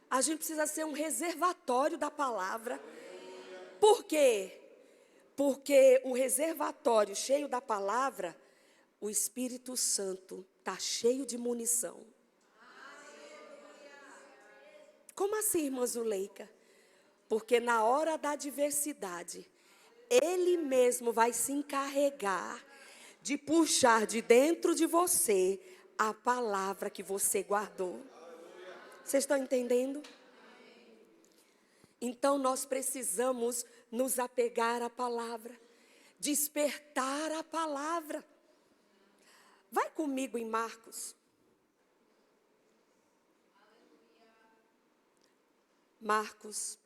A gente precisa ser um reservatório da palavra. Por quê? Porque o reservatório cheio da palavra, o Espírito Santo está cheio de munição. Como assim, irmã Zuleika? Porque na hora da adversidade, Ele mesmo vai se encarregar de puxar de dentro de você a palavra que você guardou. Vocês estão entendendo? Então nós precisamos nos apegar à palavra, despertar a palavra. Vai comigo em Marcos. Marcos,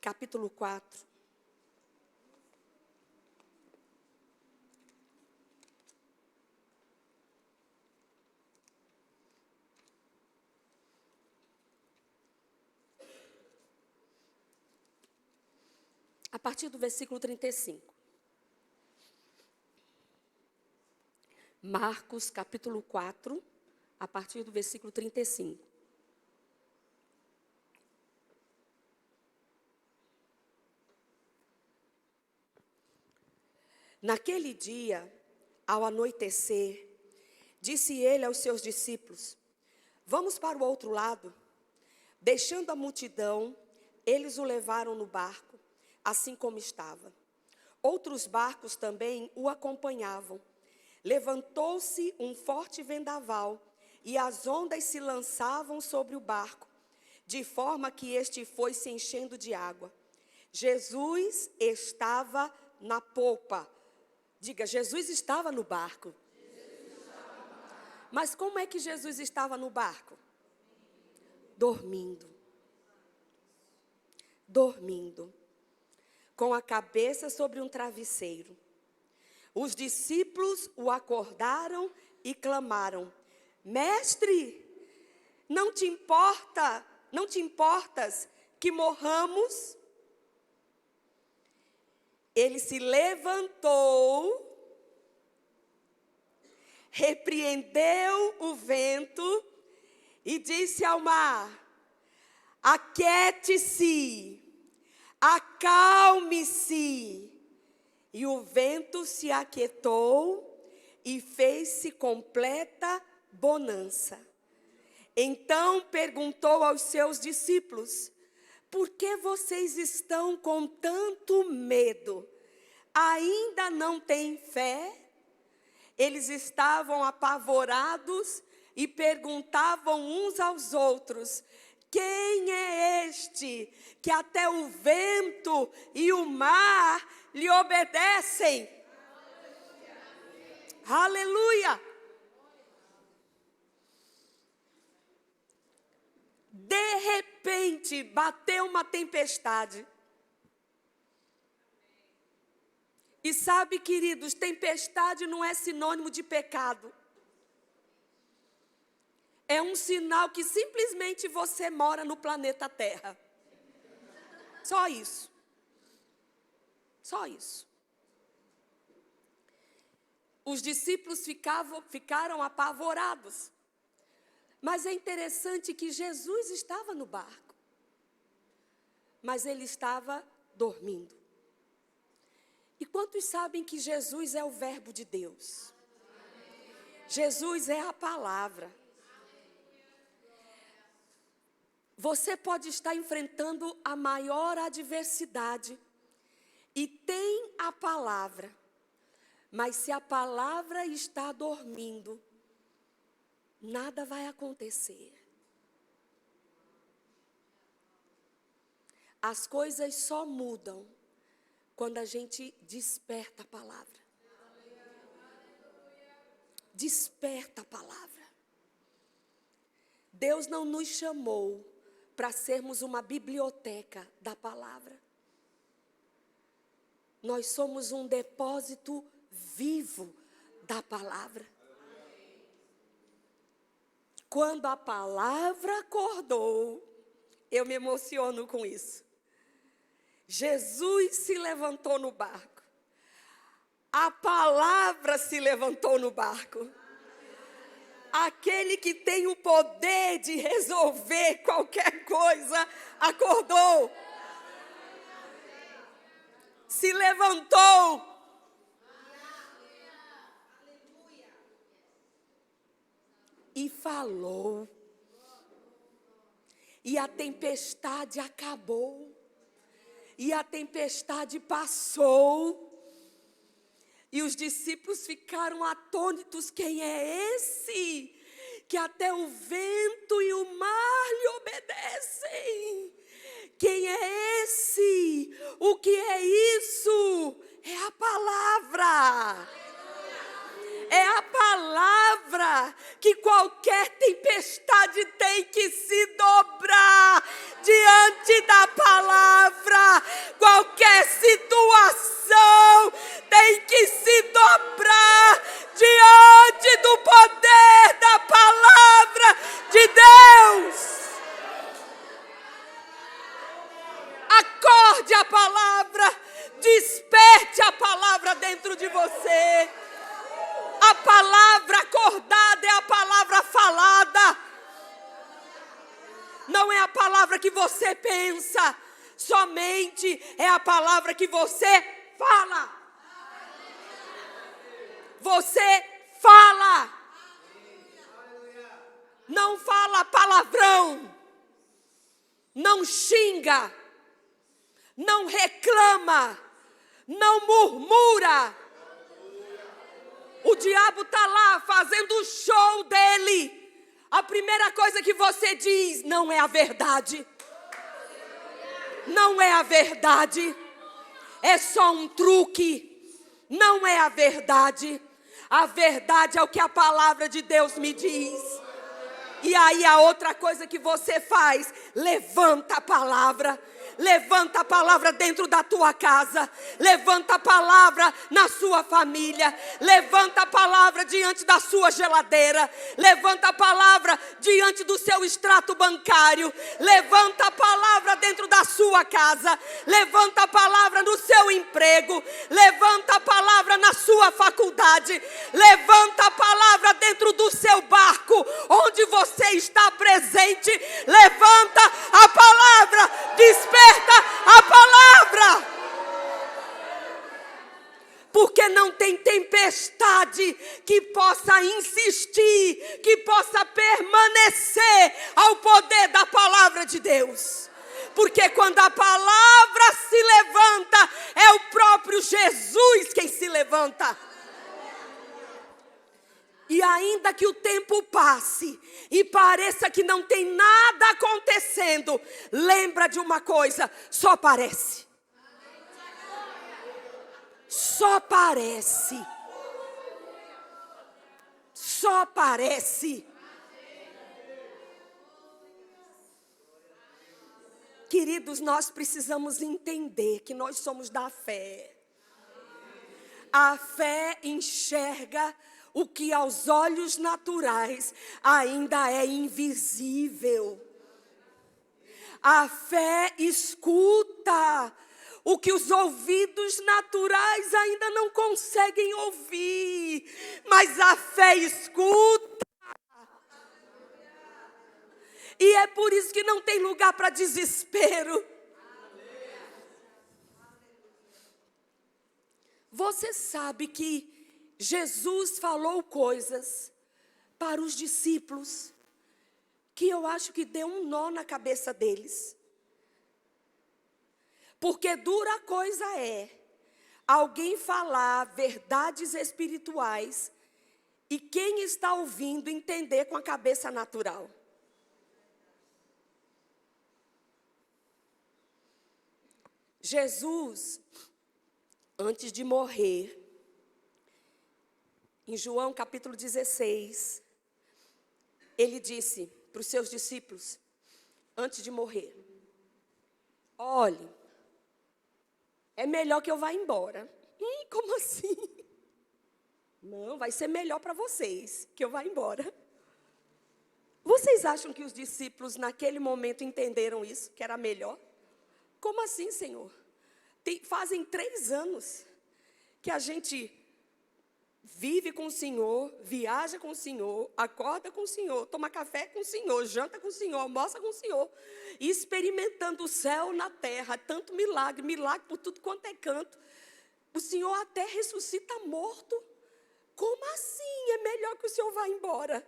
capítulo 4. A partir do versículo 35. Marcos, capítulo 4, a partir do versículo 35. Naquele dia, ao anoitecer, disse ele aos seus discípulos: vamos para o outro lado. Deixando a multidão, eles o levaram no barco, assim como estava. Outros barcos também o acompanhavam. Levantou-se um forte vendaval, e as ondas se lançavam sobre o barco, de forma que este foi se enchendo de água. Jesus estava na popa. Diga, Jesus estava no barco. Mas como é que Jesus estava no barco? Dormindo. Dormindo. Com a cabeça sobre um travesseiro. Os discípulos o acordaram e clamaram: Mestre, não te importas que morramos? Ele se levantou, repreendeu o vento e disse ao mar: aquiete-se, acalme-se. E o vento se aquietou e fez-se completa bonança. Então perguntou aos seus discípulos: por que vocês estão com tanto medo? Ainda não têm fé? Eles estavam apavorados e perguntavam uns aos outros: quem é este que até o vento e o mar lhe obedecem? Aleluia! De repente, bateu uma tempestade. E sabe, queridos, tempestade não é sinônimo de pecado. É um sinal que simplesmente você mora no planeta Terra. Só isso. Só isso. Os discípulos ficaram apavorados. Mas é interessante que Jesus estava no barco. Mas ele estava dormindo. E quantos sabem que Jesus é o Verbo de Deus? Jesus é a palavra. Você pode estar enfrentando a maior adversidade e tem a palavra, mas se a palavra está dormindo, nada vai acontecer. As coisas só mudam quando a gente desperta a palavra. Desperta a palavra. Deus não nos chamou para sermos uma biblioteca da palavra. Nós somos um depósito vivo da palavra. Quando a palavra acordou, eu me emociono com isso. Jesus se levantou no barco. A palavra se levantou no barco. Aquele que tem o poder de resolver qualquer coisa, acordou. Se levantou. E falou. E a tempestade acabou. E a tempestade passou. E os discípulos ficaram atônitos. Quem é esse que até o vento e o mar lhe obedecem? Quem é esse? O que é isso? É a palavra. É a palavra que qualquer tempestade tem que se dobrar diante da palavra. você pensa, somente é a palavra que você fala. Você fala. Não fala palavrão. Não xinga. Não reclama. Não murmura. O diabo está lá fazendo o show dele. A primeira coisa que você diz não é a verdade. Não é a verdade. É só um truque. Não é a verdade. A verdade é o que a palavra de Deus me diz. E aí a outra coisa que você faz, levanta a palavra. Levanta a palavra dentro da tua casa. Levanta a palavra na sua família. Levanta a palavra diante da sua geladeira. Levanta a palavra diante do seu extrato bancário. Levanta a palavra dentro da sua casa. Levanta a palavra no seu emprego. Levanta a palavra na sua faculdade. Levanta a palavra dentro do seu barco, onde você está presente. Levanta a palavra. Desperta a palavra. Porque não tem tempestade que possa insistir, que possa permanecer ao poder da palavra de Deus. Porque quando a palavra se levanta, é o próprio Jesus quem se levanta. E ainda que o tempo passe e pareça que não tem nada acontecendo, lembra de uma coisa, só parece. Só parece. Só parece. Queridos, nós precisamos entender que nós somos da fé. A fé enxerga o que aos olhos naturais ainda é invisível. A fé escuta o que os ouvidos naturais ainda não conseguem ouvir. Mas a fé escuta. E é por isso que não tem lugar para desespero. Você sabe que Jesus falou coisas para os discípulos que eu acho que deu um nó na cabeça deles. Porque dura coisa é alguém falar verdades espirituais e quem está ouvindo entender com a cabeça natural. Jesus, antes de morrer, em João capítulo 16, ele disse para os seus discípulos, antes de morrer: olhe, é melhor que eu vá embora. Como assim? Não, vai ser melhor para vocês que eu vá embora. Vocês acham que os discípulos naquele momento entenderam isso, que era melhor? Como assim, Senhor? Fazem 3 anos que a gente vive com o Senhor, viaja com o Senhor, acorda com o Senhor, toma café com o Senhor, janta com o Senhor, almoça com o Senhor, experimentando o céu na terra, tanto milagre, milagre por tudo quanto é canto. O Senhor até ressuscita morto. Como assim? É melhor que o Senhor vá embora?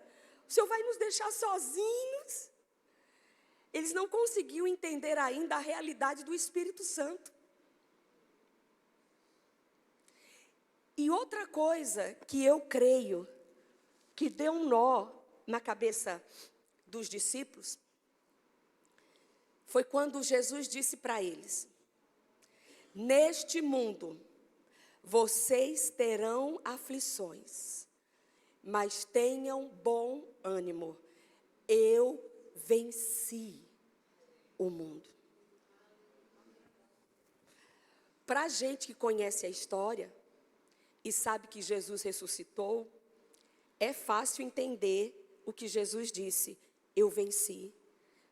O Senhor vai nos deixar sozinhos? Eles não conseguiam entender ainda a realidade do Espírito Santo. E outra coisa que eu creio que deu um nó na cabeça dos discípulos foi quando Jesus disse para eles: neste mundo vocês terão aflições, mas tenham bom ânimo, eu venci o mundo. Para a gente que conhece a história e sabe que Jesus ressuscitou, é fácil entender o que Jesus disse: eu venci.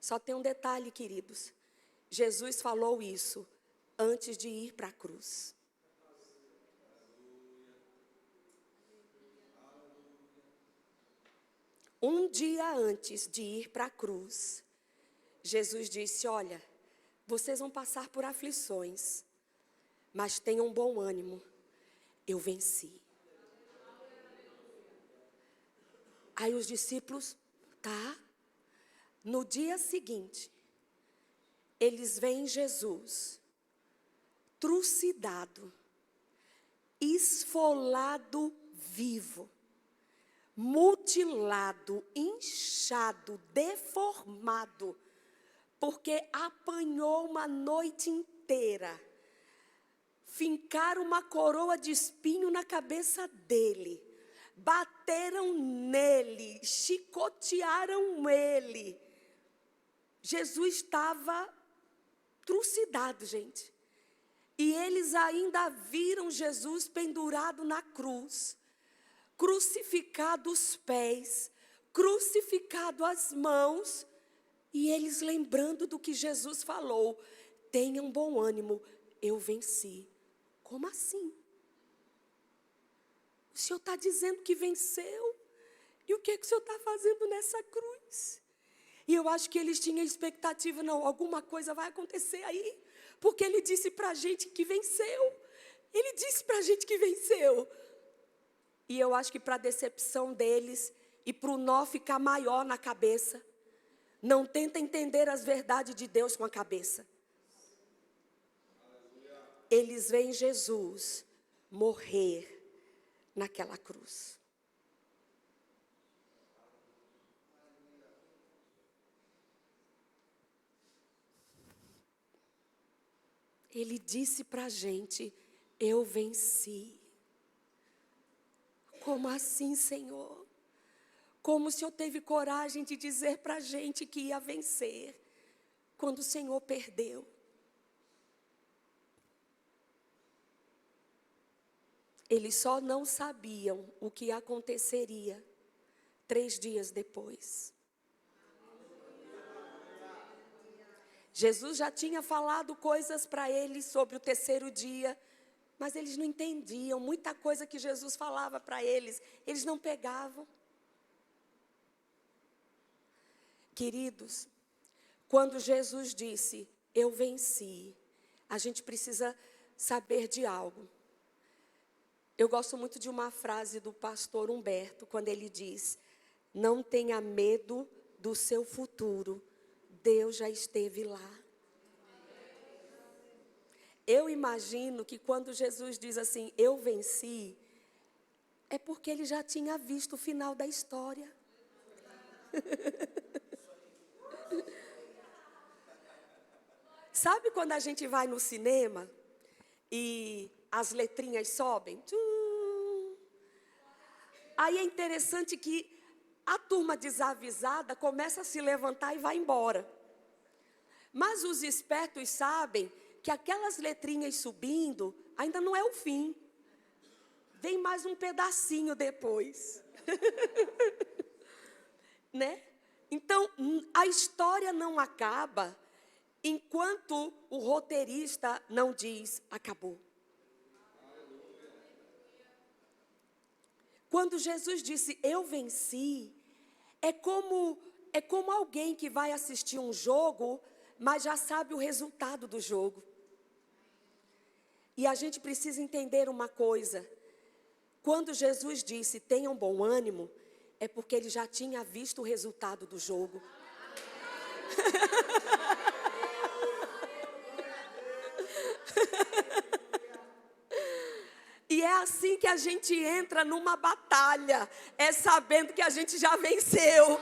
Só tem um detalhe, queridos. Jesus falou isso antes de ir para a cruz. Um dia antes de ir para a cruz, Jesus disse: olha, vocês vão passar por aflições, mas tenham bom ânimo, eu venci. Aí os discípulos, tá? No dia seguinte, eles veem Jesus trucidado, esfolado vivo, mutilado, inchado, deformado, porque apanhou uma noite inteira. Fincaram uma coroa de espinho na cabeça dele. Bateram nele, chicotearam ele. Jesus estava trucidado, gente. E eles ainda viram Jesus pendurado na cruz, crucificado os pés, crucificado as mãos, e eles lembrando do que Jesus falou: tenham bom ânimo, eu venci. Como assim? O Senhor está dizendo que venceu, e o que o Senhor está fazendo nessa cruz? E eu acho que eles tinham expectativa, não, alguma coisa vai acontecer aí, porque Ele disse para a gente que venceu. Ele disse para a gente que venceu. E eu acho que para a decepção deles e para o nó ficar maior na cabeça, não tenta entender as verdades de Deus com a cabeça. Eles veem Jesus morrer naquela cruz. Ele disse para a gente: eu venci. Como assim, Senhor? Como o Senhor teve coragem de dizer para a gente que ia vencer, quando o Senhor perdeu? Eles só não sabiam o que aconteceria 3 dias depois. Jesus já tinha falado coisas para eles sobre o terceiro dia, mas eles não entendiam. Muita coisa que Jesus falava para eles, eles não pegavam. Queridos, quando Jesus disse, eu venci, a gente precisa saber de algo. Eu gosto muito de uma frase do pastor Humberto, quando ele diz: não tenha medo do seu futuro, Deus já esteve lá. Eu imagino que quando Jesus diz assim, eu venci, é porque ele já tinha visto o final da história. Sabe quando a gente vai no cinema e as letrinhas sobem? Aí é interessante que a turma desavisada começa a se levantar e vai embora. Mas os espertos sabem que aquelas letrinhas subindo ainda não é o fim. Vem mais um pedacinho depois. Né? Então, a história não acaba enquanto o roteirista não diz, acabou. Quando Jesus disse, eu venci, é como alguém que vai assistir um jogo, mas já sabe o resultado do jogo. E a gente precisa entender uma coisa. Quando Jesus disse, tenham bom ânimo, é porque ele já tinha visto o resultado do jogo. E é assim que a gente entra numa batalha, é sabendo que a gente já venceu.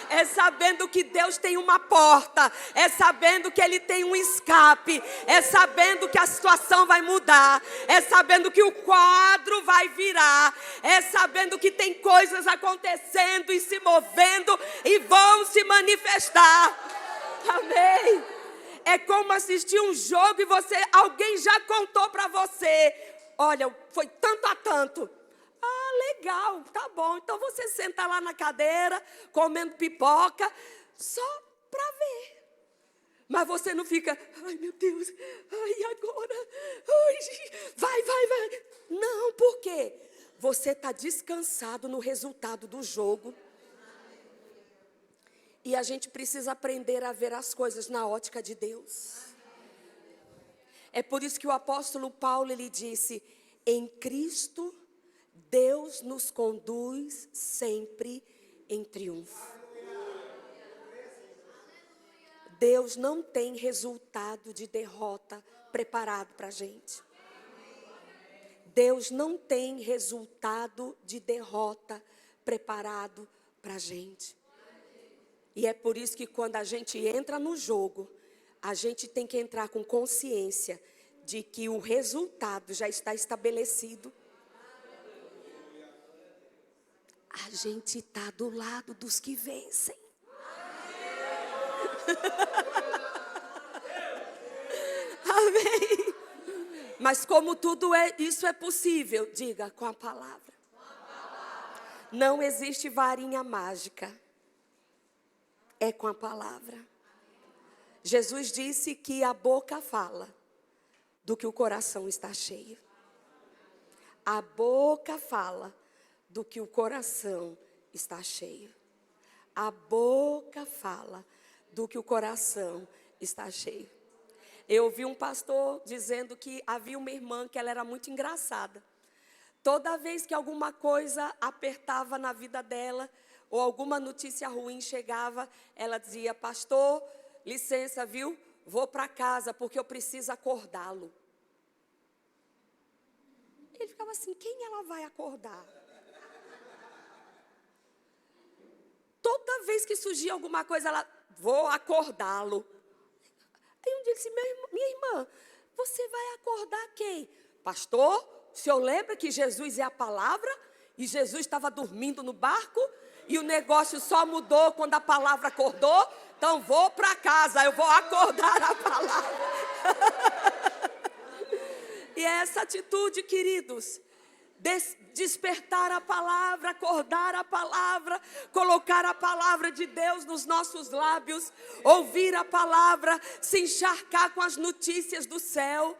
É sabendo que Deus tem uma porta, é sabendo que Ele tem um escape, é sabendo que a situação vai mudar, é sabendo que o quadro vai virar, é sabendo que tem coisas acontecendo e se movendo e vão se manifestar. Amém? É como assistir um jogo e alguém já contou para você, olha, foi tanto a tanto. Ah, legal, tá bom. Então você senta lá na cadeira, comendo pipoca, só para ver. Mas você não fica, ai meu Deus, ai agora, ai, vai. Não, por quê? Você está descansado no resultado do jogo. E a gente precisa aprender a ver as coisas na ótica de Deus. É por isso que o apóstolo Paulo, ele disse: em Cristo, Deus nos conduz sempre em triunfo. Deus não tem resultado de derrota preparado para a gente. Deus não tem resultado de derrota preparado para a gente. E é por isso que quando a gente entra no jogo, a gente tem que entrar com consciência de que o resultado já está estabelecido. A gente está do lado dos que vencem. Amém. Mas como tudo isso é possível, diga, com a palavra. Não existe varinha mágica. É com a palavra. Jesus disse que a boca fala do que o coração está cheio. A boca fala do que o coração está cheio. A boca fala do que o coração está cheio. Eu ouvi um pastor dizendo que havia uma irmã que ela era muito engraçada. Toda vez que alguma coisa apertava na vida dela, ou alguma notícia ruim chegava, ela dizia: pastor, licença, viu? Vou para casa porque eu preciso acordá-lo. Ele ficava assim: quem ela vai acordar? Toda vez que surgia alguma coisa, ela: vou acordá-lo. Aí um dia ele disse: minha irmã, você vai acordar quem? Pastor, o senhor lembra que Jesus é a palavra? E Jesus estava dormindo no barco? E o negócio só mudou quando a palavra acordou? Então vou para casa, eu vou acordar a palavra. E é essa atitude, queridos. Despertar a palavra, acordar a palavra, colocar a palavra de Deus nos nossos lábios, ouvir a palavra, se encharcar com as notícias do céu.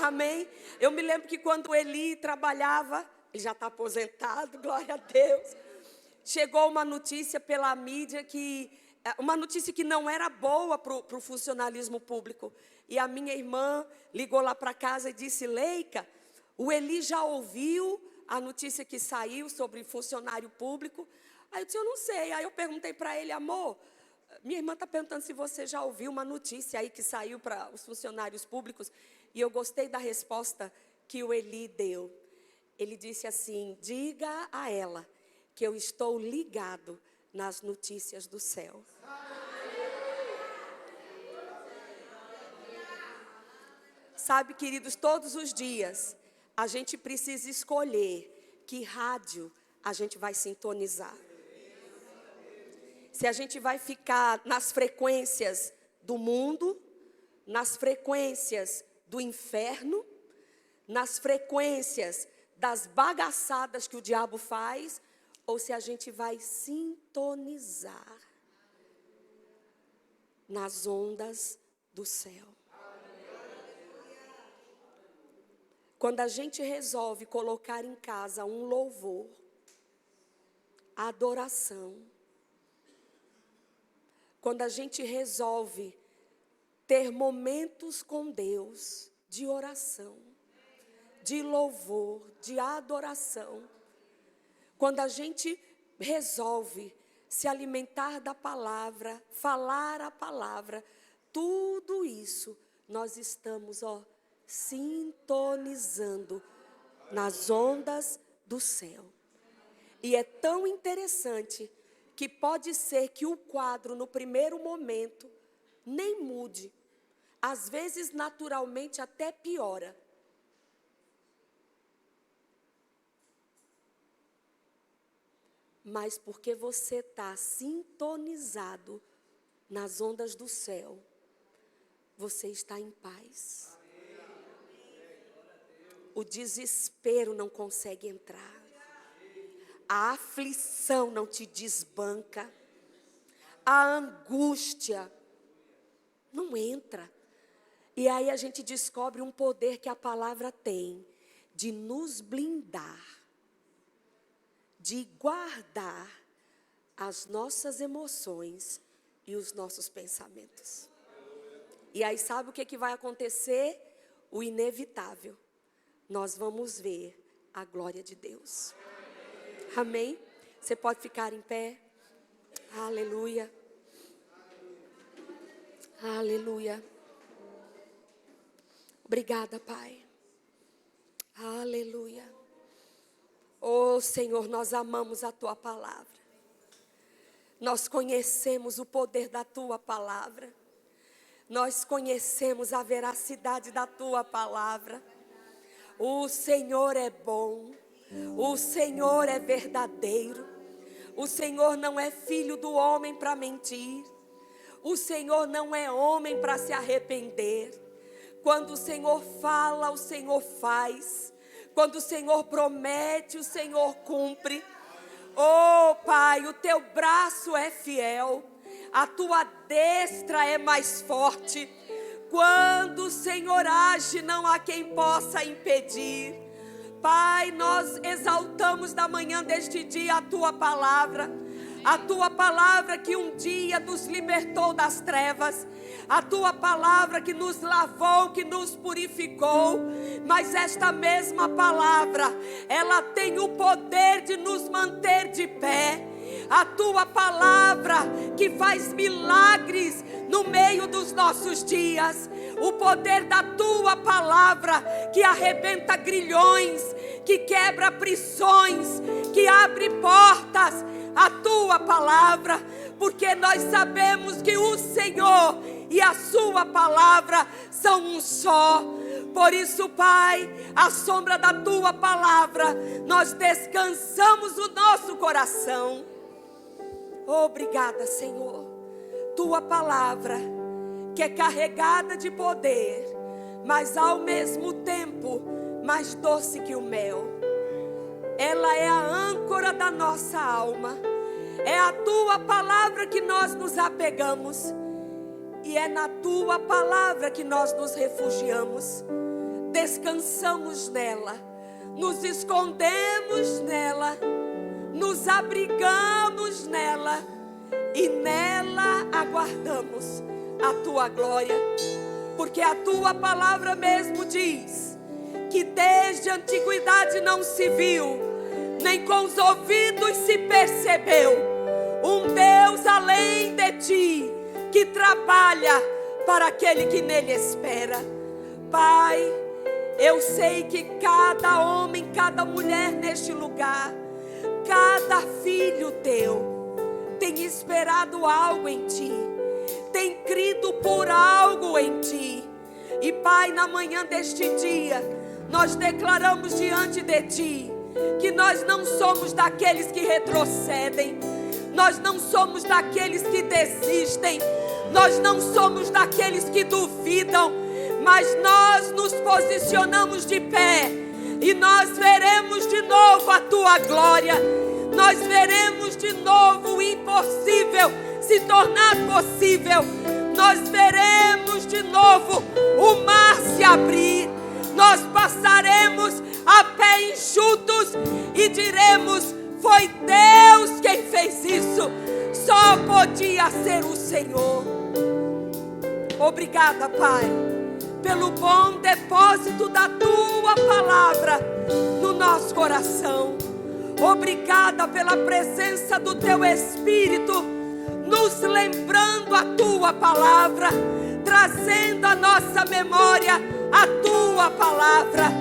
Amém? Eu me lembro que quando Eli trabalhava, ele já está aposentado, glória a Deus. Chegou uma notícia pela mídia uma notícia que não era boa para o funcionalismo público. E a minha irmã ligou lá para casa e disse: Leica, o Eli já ouviu a notícia que saiu sobre funcionário público? Aí eu disse: eu não sei. Aí eu perguntei para ele: amor, minha irmã está perguntando se você já ouviu uma notícia aí que saiu para os funcionários públicos. E eu gostei da resposta que o Eli deu. Ele disse assim: diga a ela que eu estou ligado nas notícias do céu. Sabe, queridos, todos os dias a gente precisa escolher que rádio a gente vai sintonizar. Se a gente vai ficar nas frequências do mundo, nas frequências do inferno, nas frequências das bagaçadas que o diabo faz, ou se a gente vai sintonizar nas ondas do céu. Quando a gente resolve colocar em casa um louvor, adoração, quando a gente resolve ter momentos com Deus de oração, de louvor, de adoração, quando a gente resolve se alimentar da palavra, falar a palavra, tudo isso nós estamos, sintonizando nas ondas do céu. E é tão interessante que pode ser que o quadro no primeiro momento nem mude. Às vezes, naturalmente, até piora. Mas porque você está sintonizado nas ondas do céu, você está em paz. O desespero não consegue entrar. A aflição não te desbanca. A angústia não entra. E aí a gente descobre um poder que a palavra tem de nos blindar, de guardar as nossas emoções e os nossos pensamentos. E aí sabe o que vai acontecer? O inevitável. Nós vamos ver a glória de Deus. Amém? Você pode ficar em pé. Aleluia. Aleluia. Obrigada, Pai. Aleluia. Oh, Senhor, nós amamos a Tua palavra. Nós conhecemos o poder da Tua palavra. Nós conhecemos a veracidade da Tua palavra. O Senhor é bom. O Senhor é verdadeiro. O Senhor não é filho do homem para mentir. O Senhor não é homem para se arrepender. Quando o Senhor fala, o Senhor faz. Quando o Senhor promete, o Senhor cumpre. Oh, Pai, o Teu braço é fiel. A Tua destra é mais forte. Quando o Senhor age, não há quem possa impedir. Pai, nós exaltamos da manhã deste dia a Tua palavra. A Tua palavra que um dia nos libertou das trevas. A Tua palavra que nos lavou, que nos purificou. Mas esta mesma palavra, ela tem o poder de nos manter de pé. A Tua palavra que faz milagres no meio dos nossos dias. O poder da Tua palavra que arrebenta grilhões, que quebra prisões, que abre portas. A Tua palavra, porque nós sabemos que o Senhor e a Sua palavra são um só. Por isso, Pai, à sombra da Tua palavra, nós descansamos o nosso coração. Obrigada, Senhor. Tua palavra, que é carregada de poder, mas ao mesmo tempo mais doce que o mel. Ela é a âncora da nossa alma. É a Tua palavra que nós nos apegamos. E é na Tua palavra que nós nos refugiamos. Descansamos nela. Nos escondemos nela. Nos abrigamos nela. E nela aguardamos a Tua glória. Porque a Tua palavra mesmo diz que desde a antiguidade não se viu, nem com os ouvidos se percebeu, um Deus além de Ti, que trabalha para aquele que nele espera. Pai, eu sei que cada homem, cada mulher neste lugar, cada filho Teu, tem esperado algo em Ti, tem crido por algo em Ti. E Pai, na manhã deste dia, nós declaramos diante de Ti que nós não somos daqueles que retrocedem, nós não somos daqueles que desistem, nós não somos daqueles que duvidam, mas nós nos posicionamos de pé e nós veremos de novo a Tua glória, nós veremos de novo o impossível se tornar possível, nós veremos de novo o mar se abrir. Nós passaremos a pé enxutos e diremos: foi Deus quem fez isso, só podia ser o Senhor. Obrigada, Pai, pelo bom depósito da Tua palavra no nosso coração. Obrigada pela presença do Teu Espírito, nos lembrando a Tua palavra, trazendo à nossa memória a Tua palavra.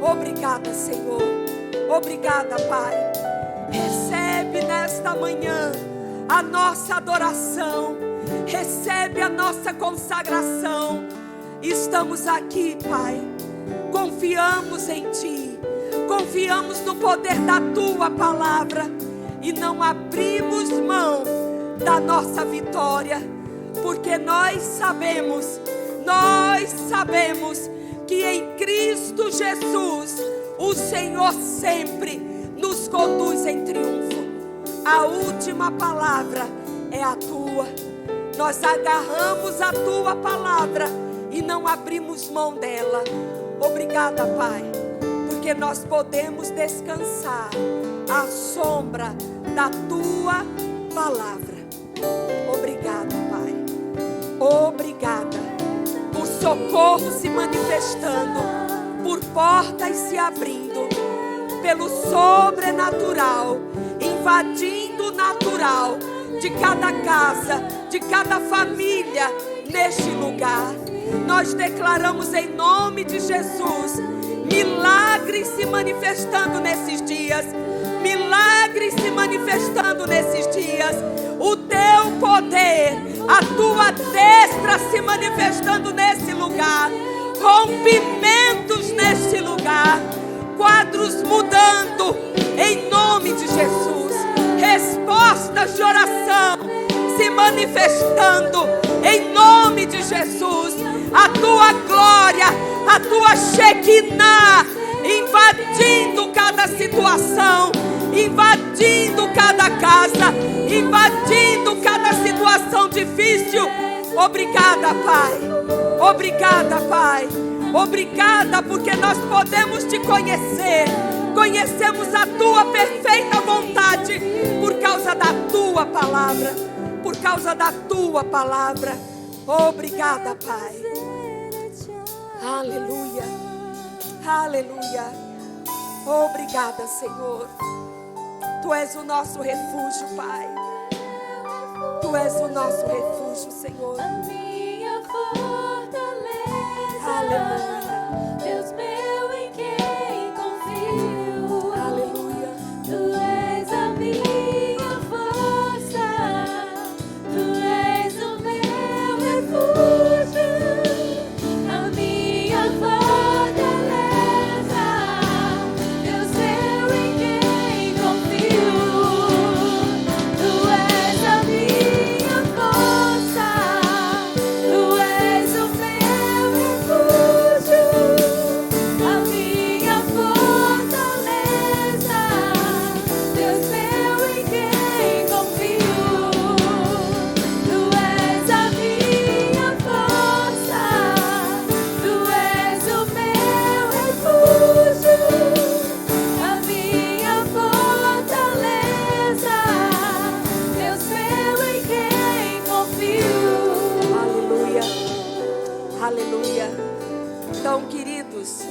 Obrigada, Senhor. Obrigada, Pai. Recebe nesta manhã a nossa adoração. Recebe a nossa consagração. Estamos aqui, Pai. Confiamos em Ti. Confiamos no poder da Tua palavra. E não abrimos mão da nossa vitória. Porque nós sabemos que em Cristo Jesus, o Senhor sempre nos conduz em triunfo. A última palavra é a Tua. Nós agarramos a Tua palavra e não abrimos mão dela. Obrigada, Pai, porque nós podemos descansar à sombra da Tua palavra. Obrigada. Obrigada por socorro se manifestando, por portas se abrindo, pelo sobrenatural, invadindo o natural de cada casa, de cada família neste lugar. Nós declaramos em nome de Jesus, milagres se manifestando nesses dias, milagres se manifestando nesses dias, o teu poder, a tua destra se manifestando nesse lugar, rompimentos neste lugar, quadros mudando em nome de Jesus, respostas de oração se manifestando em nome de Jesus, a tua glória, a tua Shekinah invadindo cada situação, invadindo cada casa, invadindo cada situação difícil. Obrigada, Pai. Obrigada, Pai. Obrigada porque nós podemos te conhecer. Conhecemos a tua perfeita vontade por causa da tua palavra. Por causa da tua palavra. Obrigada, Pai. Aleluia. Aleluia. Obrigada, Senhor. Tu és o nosso refúgio, Pai. Tu és o nosso refúgio, Senhor. A minha fortaleza. Aleluia. Deus meu em quem confio. Aleluia. Tu és a minha força. Tu és o meu refúgio. A minha fortaleza. Deus meu em quem confio. Tu és a minha força. Tu és o meu refúgio. A minha fortaleza. Deus meu em quem confio. Tu és a minha força. Tu és o meu refúgio. A minha fortaleza. Deus meu em quem confio. Aleluia. Aleluia. Então, queridos,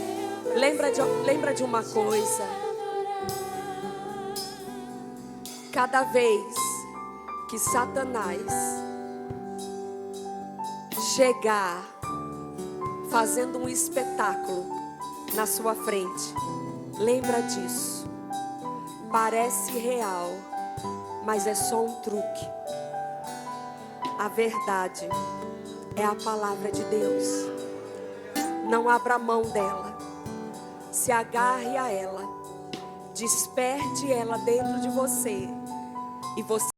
lembra de uma coisa. Cada vez que Satanás chegar fazendo um espetáculo na sua frente, lembra disso. Parece real, mas é só um truque. A verdade é a palavra de Deus. Não abra mão dela. Se agarre a ela. Desperte ela dentro de você. E você